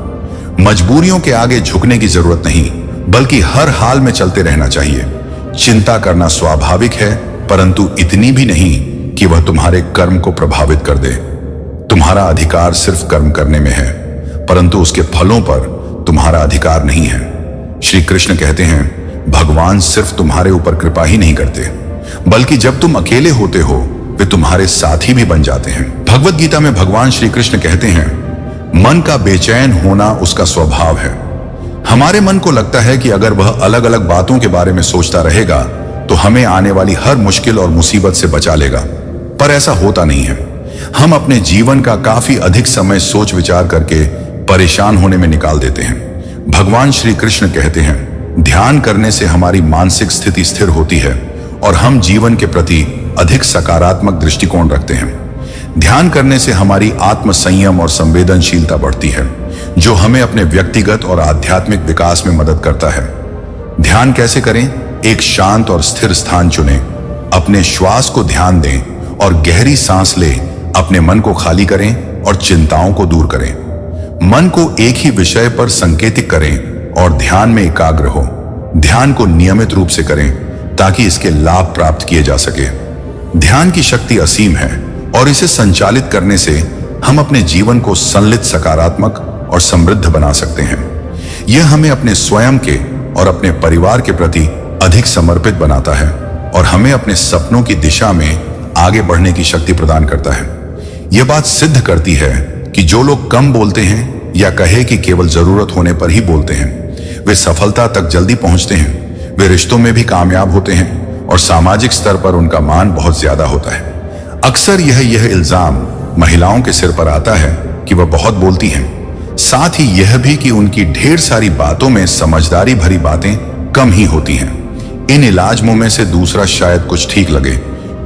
मजबूरियों के आगे झुकने की जरूरत नहीं, बल्कि हर हाल में चलते रहना चाहिए। चिंता करना स्वाभाविक है, परंतु इतनी भी नहीं कि वह तुम्हारे कर्म को प्रभावित कर दे। तुम्हारा अधिकार सिर्फ कर्म करने में है, परंतु उसके फलों पर तुम्हारा अधिकार नहीं है। श्री कृष्ण कहते हैं, भगवान सिर्फ तुम्हारे ऊपर कृपा ही नहीं करते, बल्कि जब तुम अकेले होते हो वे तुम्हारे साथी भी बन जाते हैं। भगवत गीता में भगवान श्री कृष्ण कहते हैं, मन का बेचैन होना उसका स्वभाव है। हमारे मन को लगता है कि अगर वह अलग अलग बातों के बारे में सोचता रहेगा तो हमें आने वाली हर मुश्किल और मुसीबत से बचा लेगा, पर ऐसा होता नहीं है। हम अपने जीवन का काफी अधिक समय सोच विचार करके परेशान होने में निकाल देते हैं। भगवान श्री कृष्ण कहते हैं, ध्यान करने से हमारी मानसिक स्थिति स्थिर होती है और हम जीवन के प्रति अधिक सकारात्मक दृष्टिकोण रखते हैं। ध्यान करने से हमारी आत्म संयम और संवेदनशीलता बढ़ती है, जो हमें अपने व्यक्तिगत और आध्यात्मिक विकास में मदद करता है। ध्यान कैसे करें? एक शांत और स्थिर स्थान चुनें, अपने श्वास को ध्यान दें और गहरी सांस लें। अपने मन को खाली करें और चिंताओं को दूर करें। मन को एक ही विषय पर संकेतित करें और ध्यान में एकाग्र हो। ध्यान को नियमित रूप से करें ताकि इसके लाभ प्राप्त किए जा सके। ध्यान की शक्ति असीम है और इसे संचालित करने से हम अपने जीवन को संलित, सकारात्मक और समृद्ध बना सकते हैं। यह हमें अपने स्वयं के और अपने परिवार के प्रति अधिक समर्पित बनाता है और हमें अपने सपनों की दिशा में आगे बढ़ने की शक्ति प्रदान करता है। यह बात सिद्ध करती है कि जो लोग कम बोलते हैं या कहे कि केवल जरूरत होने पर ही बोलते हैं, वे सफलता तक जल्दी पहुंचते हैं। वे रिश्तों में भी कामयाब होते हैं और सामाजिक स्तर पर उनका मान बहुत ज्यादा होता है। अक्सर यह इल्जाम महिलाओं के सिर पर आता है कि वह बहुत बोलती हैं, साथ ही यह भी कि उनकी ढेर सारी बातों में समझदारी भरी बातें कम ही होती हैं। इन इलाजमों में से दूसरा शायद कुछ ठीक लगे,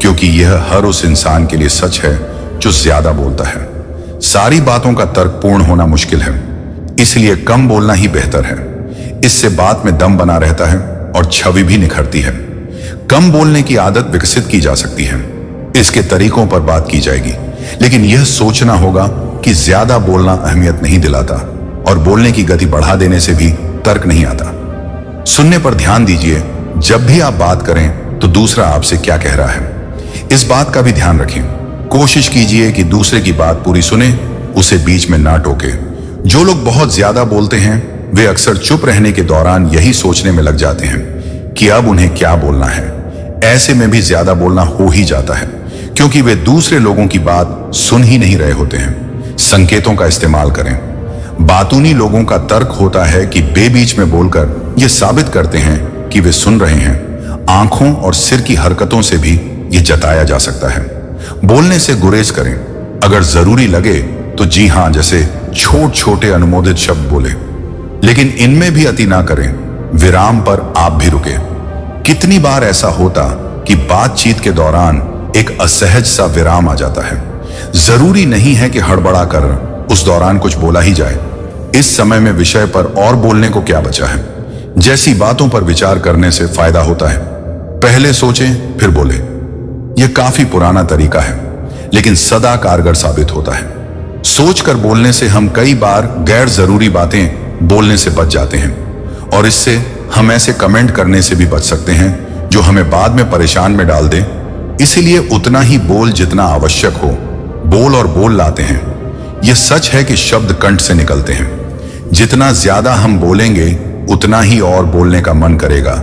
क्योंकि यह हर उस इंसान के लिए सच है जो ज्यादा बोलता है। सारी बातों का तर्कपूर्ण होना मुश्किल है, इसलिए कम बोलना ही बेहतर है। इससे बात में दम बना रहता है और छवि भी निखरती है। कम बोलने की आदत विकसित की जा सकती है, इसके तरीकों पर बात की जाएगी, लेकिन यह सोचना होगा कि ज्यादा बोलना अहमियत नहीं दिलाता और बोलने की गति बढ़ा देने से भी तर्क नहीं आता। सुनने पर ध्यान दीजिए। जब भी आप बात करें तो दूसरा आपसे क्या कह रहा है, इस बात का भी ध्यान रखें। कोशिश कीजिए कि दूसरे की बात पूरी सुने, उसे बीच में ना टोके। जो लोग बहुत ज्यादा बोलते हैं वे अक्सर चुप रहने के दौरान यही सोचने में लग जाते हैं कि अब उन्हें क्या बोलना है। ऐसे में भी ज्यादा बोलना हो ही जाता है, क्योंकि वे दूसरे लोगों की बात सुन ही नहीं रहे होते हैं। संकेतों का इस्तेमाल करें। बातूनी लोगों का तर्क होता है कि बेबीच में बोलकर ये साबित करते हैं कि वे सुन रहे हैं। आंखों और सिर की हरकतों से भी ये जताया जा सकता है। बोलने से गुरेज करें। अगर जरूरी लगे तो जी हां जैसे छोटे छोटे अनुमोदित शब्द बोले, लेकिन इनमें भी अति ना करें। विराम पर आप भी रुके। कितनी बार ऐसा होता कि बातचीत के दौरान एक असहज सा विराम आ जाता है। जरूरी नहीं है कि हड़बड़ा कर उस दौरान कुछ बोला ही जाए। इस समय में विषय पर और बोलने को क्या बचा है। जैसी बातों पर विचार करने से फायदा होता है। पहले सोचें फिर बोले। यह काफी पुराना तरीका है, लेकिन सदा कारगर साबित होता है। सोचकर बोलने से हम कई बार गैर जरूरी बातें बोलने से बच जाते हैं, और इससे हम ऐसे कमेंट करने से भी बच सकते हैं जो हमें बाद में परेशान में डाल दे। इसीलिए उतना ही बोल जितना आवश्यक हो। बोल और बोल लाते हैं। यह सच है कि शब्द कंठ से निकलते हैं। जितना ज्यादा हम बोलेंगे उतना ही और बोलने का मन करेगा,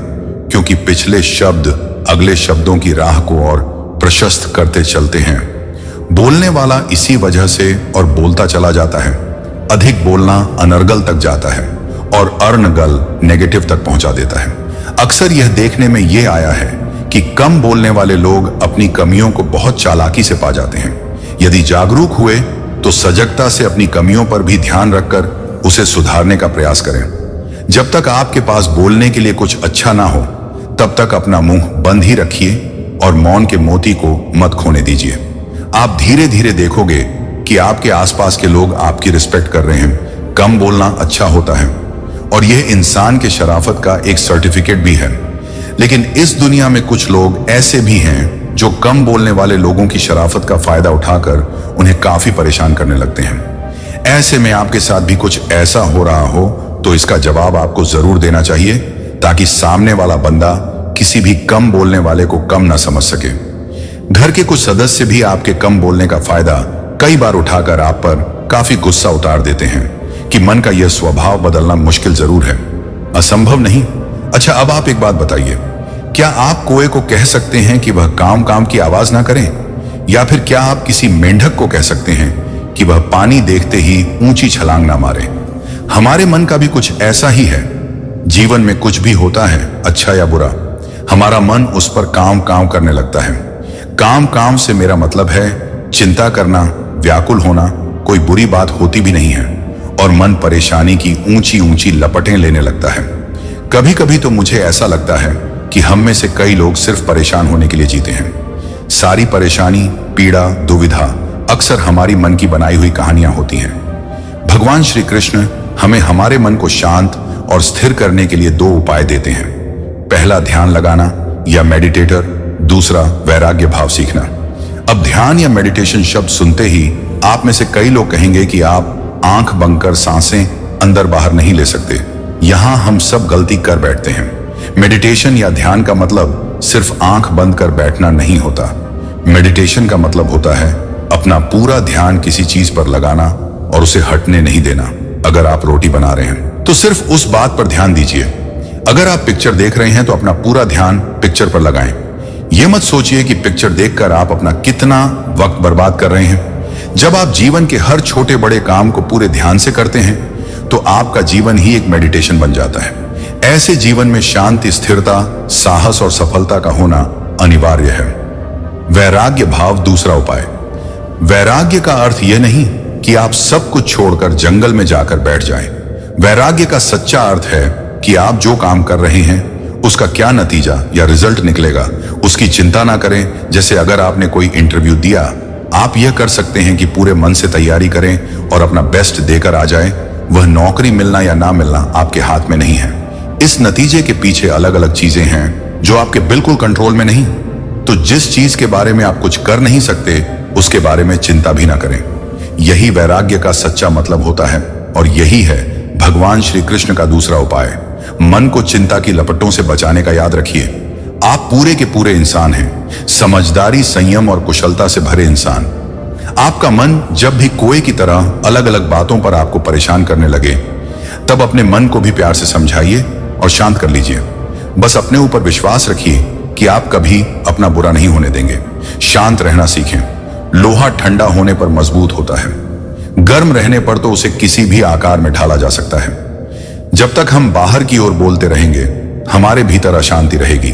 क्योंकि पिछले शब्द अगले शब्दों की राह को और प्रशस्त करते चलते हैं। बोलने वाला इसी वजह से और बोलता चला जाता है। अधिक बोलना अनर्गल तक जाता है और अर्नगल नेगेटिव तक पहुंचा देता है। अक्सर यह देखने में यह आया है कि कम बोलने वाले लोग अपनी कमियों को बहुत चालाकी से पा जाते हैं। यदि जागरूक हुए तो सजगता से अपनी कमियों पर भी ध्यान रखकर उसे सुधारने का प्रयास करें। जब तक आपके पास बोलने के लिए कुछ अच्छा ना हो, तब तक अपना मुंह बंद ही रखिए और मौन के मोती को मत खोने दीजिए। आप धीरे धीरे देखोगे कि आपके आसपास के लोग आपकी रिस्पेक्ट कर रहे हैं। कम बोलना अच्छा होता है और यह इंसान के शराफत का एक सर्टिफिकेट भी है। लेकिन इस दुनिया में कुछ लोग ऐसे भी हैं जो कम बोलने वाले लोगों की शराफत का फायदा उठाकर उन्हें काफी परेशान करने लगते हैं। ऐसे में आपके साथ भी कुछ ऐसा हो रहा हो तो इसका जवाब आपको जरूर देना चाहिए, ताकि सामने वाला बंदा किसी भी कम बोलने वाले को कम ना समझ सके। घर के कुछ सदस्य भी आपके कम बोलने का फायदा कई बार उठाकर आप पर काफी गुस्सा उतार देते हैं कि मन का यह स्वभाव बदलना मुश्किल जरूर है, असंभव नहीं। अच्छा, अब आप एक बात बताइए, क्या आप कोए को कह सकते हैं कि वह काम काम की आवाज ना करें? या फिर क्या आप किसी मेंढक को कह सकते हैं कि वह पानी देखते ही ऊंची छलांग ना मारे? हमारे मन का भी कुछ ऐसा ही है। जीवन में कुछ भी होता है, अच्छा या बुरा, हमारा मन उस पर काम काम करने लगता है। काम काम से मेरा मतलब है चिंता करना, व्याकुल होना। कोई बुरी बात होती भी नहीं है और मन परेशानी की ऊंची ऊंची लपटें लेने लगता है। कभी कभी तो मुझे ऐसा लगता है कि हम में से कई लोग सिर्फ परेशान होने के लिए जीते हैं। सारी परेशानी, पीड़ा, दुविधा अक्सर हमारी मन की बनाई हुई कहानियां होती हैं। भगवान श्री कृष्ण हमें हमारे मन को शांत और स्थिर करने के लिए दो उपाय देते हैं। पहला ध्यान लगाना या मेडिटेटर, दूसरा वैराग्य भाव सीखना। अब ध्यान या मेडिटेशन शब्द सुनते ही आप में से कई लोग कहेंगे कि आप आंख बंद कर सांसें अंदर बाहर नहीं ले सकते। यहां हम सब गलती कर बैठते हैं। मेडिटेशन या ध्यान का मतलब सिर्फ आंख बंद कर बैठना नहीं होता। मेडिटेशन का मतलब होता है अपना पूरा ध्यान किसी चीज पर लगाना और उसे हटने नहीं देना। अगर आप रोटी बना रहे हैं तो सिर्फ उस बात पर ध्यान दीजिए। अगर आप पिक्चर देख रहे हैं तो अपना पूरा ध्यान पिक्चर पर लगाएं। यह मत सोचिए कि पिक्चर देखकर आप अपना कितना वक्त बर्बाद कर रहे हैं। जब आप जीवन के हर छोटे बड़े काम को पूरे ध्यान से करते हैं तो आपका जीवन ही एक मेडिटेशन बन जाता है। ऐसे जीवन में शांति, स्थिरता, साहस और सफलता का होना अनिवार्य है। वैराग्य भाव दूसरा उपाय। वैराग्य का अर्थ यह नहीं कि आप सब कुछ छोड़कर जंगल में जाकर बैठ जाएं। वैराग्य का सच्चा अर्थ है कि आप जो काम कर रहे हैं उसका क्या नतीजा या रिजल्ट निकलेगा उसकी चिंता ना करें। जैसे अगर आपने कोई इंटरव्यू दिया, आप यह कर सकते हैं कि पूरे मन से तैयारी करें और अपना बेस्ट देकर आ जाएं। वह नौकरी मिलना या ना मिलना आपके हाथ में नहीं है। इस नतीजे के पीछे अलग अलग चीजें हैं जो आपके बिल्कुल कंट्रोल में नहीं। तो जिस चीज के बारे में आप कुछ कर नहीं सकते उसके बारे में चिंता भी ना करें। यही वैराग्य का सच्चा मतलब होता है और यही है भगवान श्री कृष्ण का दूसरा उपाय। मन को चिंता की लपटों से बचाने का याद रखिए। आप पूरे के पूरे इंसान हैं, समझदारी, संयम और कुशलता से भरे इंसान। आपका मन जब भी कोए की तरह अलग अलग बातों पर आपको परेशान करने लगे, तब अपने मन को भी प्यार से समझाइए और शांत कर लीजिए। बस अपने ऊपर विश्वास रखिए कि आप कभी अपना बुरा नहीं होने देंगे। शांत रहना सीखें। लोहा ठंडा होने पर मजबूत होता है, गर्म रहने पर तो उसे किसी भी आकार में ढाला जा सकता है। जब तक हम बाहर की ओर बोलते रहेंगे, हमारे भीतर अशांति रहेगी।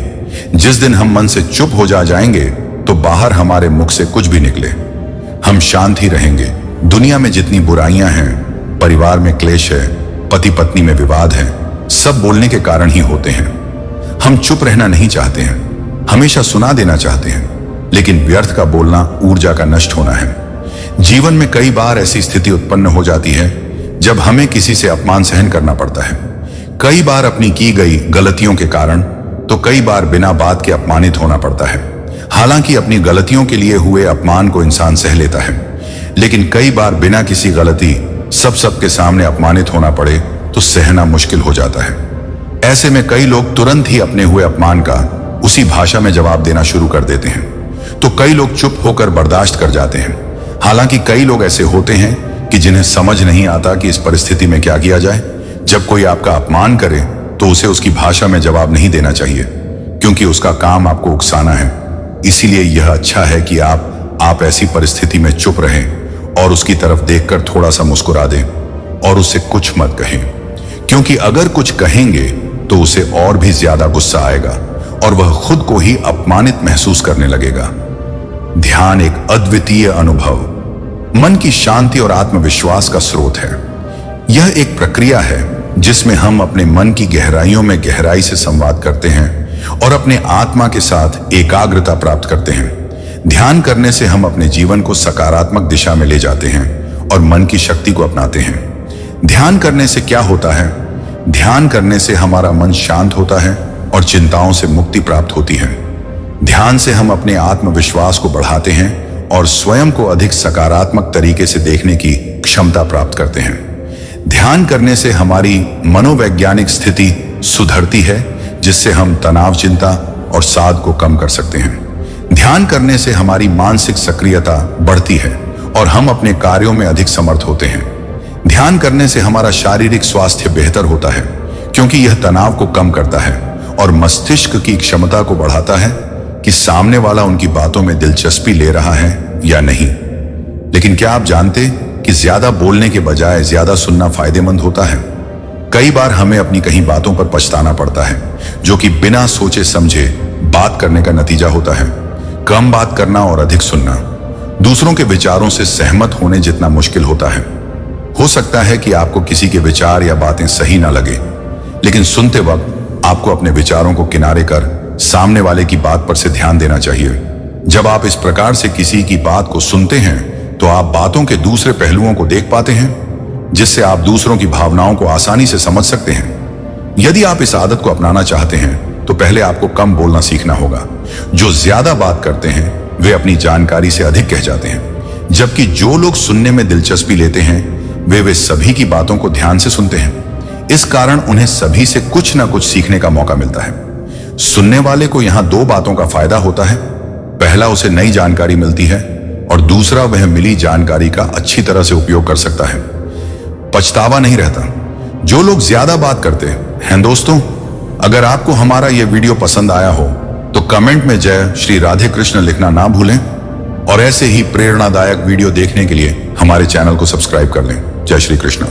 जिस दिन हम मन से चुप हो जाएंगे तो बाहर हमारे मुख से कुछ भी निकले, हम शांत ही रहेंगे। दुनिया में जितनी बुराइयां हैं, परिवार में क्लेश है, पति पत्नी में विवाद है, सब बोलने के कारण ही होते हैं। हम चुप रहना नहीं चाहते हैं, हमेशा सुना देना चाहते हैं, लेकिन व्यर्थ का बोलना ऊर्जा का नष्ट होना है। जीवन में कई बार ऐसी स्थिति उत्पन्न हो जाती है जब हमें किसी से अपमान सहन करना पड़ता है। कई बार अपनी की गई गलतियों के कारण, तो कई बार बिना बात के अपमानित होना पड़ता है। हालांकि अपनी गलतियों के लिए हुए अपमान को इंसान सह लेता है, लेकिन कई बार बिना किसी गलती सबके सामने अपमानित होना पड़े तो सहना मुश्किल हो जाता है। ऐसे में कई लोग तुरंत ही अपने हुए अपमान का उसी भाषा में जवाब देना शुरू कर देते हैं, तो कई लोग चुप होकर बर्दाश्त कर जाते हैं। हालांकि कई लोग ऐसे होते हैं कि जिन्हें समझ नहीं आता कि इस परिस्थिति में क्या किया जाए। जब कोई आपका अपमान करे तो उसे उसकी भाषा में जवाब नहीं देना चाहिए, क्योंकि उसका काम आपको उकसाना है। इसीलिए यह अच्छा है कि आप ऐसी परिस्थिति में चुप रहें और उसकी तरफ देखकर थोड़ा सा मुस्कुरा दें और उससे कुछ मत कहें, क्योंकि अगर कुछ कहेंगे तो उसे और भी ज्यादा गुस्सा आएगा और वह खुद को ही अपमानित महसूस करने लगेगा। ध्यान एक अद्वितीय अनुभव, मन की शांति और आत्मविश्वास का स्रोत है। यह एक प्रक्रिया है जिसमें हम अपने मन की गहराइयों में गहराई से संवाद करते हैं और अपने आत्मा के साथ एकाग्रता प्राप्त करते हैं। ध्यान करने से हम अपने जीवन को सकारात्मक दिशा में ले जाते हैं और मन की शक्ति को अपनाते हैं। ध्यान करने से क्या होता है? ध्यान करने से हमारा मन शांत होता है और चिंताओं से मुक्ति प्राप्त होती है। ध्यान से हम अपने आत्मविश्वास को बढ़ाते हैं और स्वयं को अधिक सकारात्मक तरीके से देखने की क्षमता प्राप्त करते हैं। ध्यान करने से हमारी मनोवैज्ञानिक स्थिति सुधरती है, जिससे हम तनाव, चिंता और साध को कम कर सकते हैं। ध्यान करने से हमारी मानसिक सक्रियता बढ़ती है और हम अपने कार्यों में अधिक समर्थ होते हैं। ध्यान करने से हमारा शारीरिक स्वास्थ्य बेहतर होता है, क्योंकि यह तनाव को कम करता है और मस्तिष्क की क्षमता को बढ़ाता है कि सामने वाला उनकी बातों में दिलचस्पी ले रहा है या नहीं। लेकिन क्या आप जानते कि ज्यादा बोलने के बजाय ज्यादा सुनना फायदेमंद होता है? कई बार हमें अपनी कहीं बातों पर पछताना पड़ता है, जो कि बिना सोचे समझे बात करने का नतीजा होता है। कम बात करना और अधिक सुनना दूसरों के विचारों से सहमत होने जितना मुश्किल होता है। हो सकता है कि आपको किसी के विचार या बातें सही ना लगे, लेकिन सुनते वक्त आपको अपने विचारों को किनारे कर सामने वाले की बात पर से ध्यान देना चाहिए। जब आप इस प्रकार से किसी की बात को सुनते हैं तो आप बातों के दूसरे पहलुओं को देख पाते हैं, जिससे आप दूसरों की भावनाओं को आसानी से समझ सकते हैं। यदि आप इस आदत को अपनाना चाहते हैं तो पहले आपको कम बोलना सीखना होगा। जो ज्यादा बात करते हैं वे अपनी जानकारी से अधिक कह जाते हैं, जबकि जो लोग सुनने में दिलचस्पी लेते हैं वे सभी की बातों को ध्यान से सुनते हैं। इस कारण उन्हें सभी से कुछ ना कुछ सीखने का मौका मिलता है। सुनने वाले को यहां दो बातों का फायदा होता है। पहला, उसे नई जानकारी मिलती है और दूसरा, वह मिली जानकारी का अच्छी तरह से उपयोग कर सकता है। पछतावा नहीं रहता। जो लोग ज्यादा बात करते हैं दोस्तों, अगर आपको हमारा यह वीडियो पसंद आया हो तो कमेंट में जय श्री राधे कृष्ण लिखना ना भूलें और ऐसे ही प्रेरणादायक वीडियो देखने के लिए हमारे चैनल को सब्सक्राइब कर लें। जय श्री कृष्ण।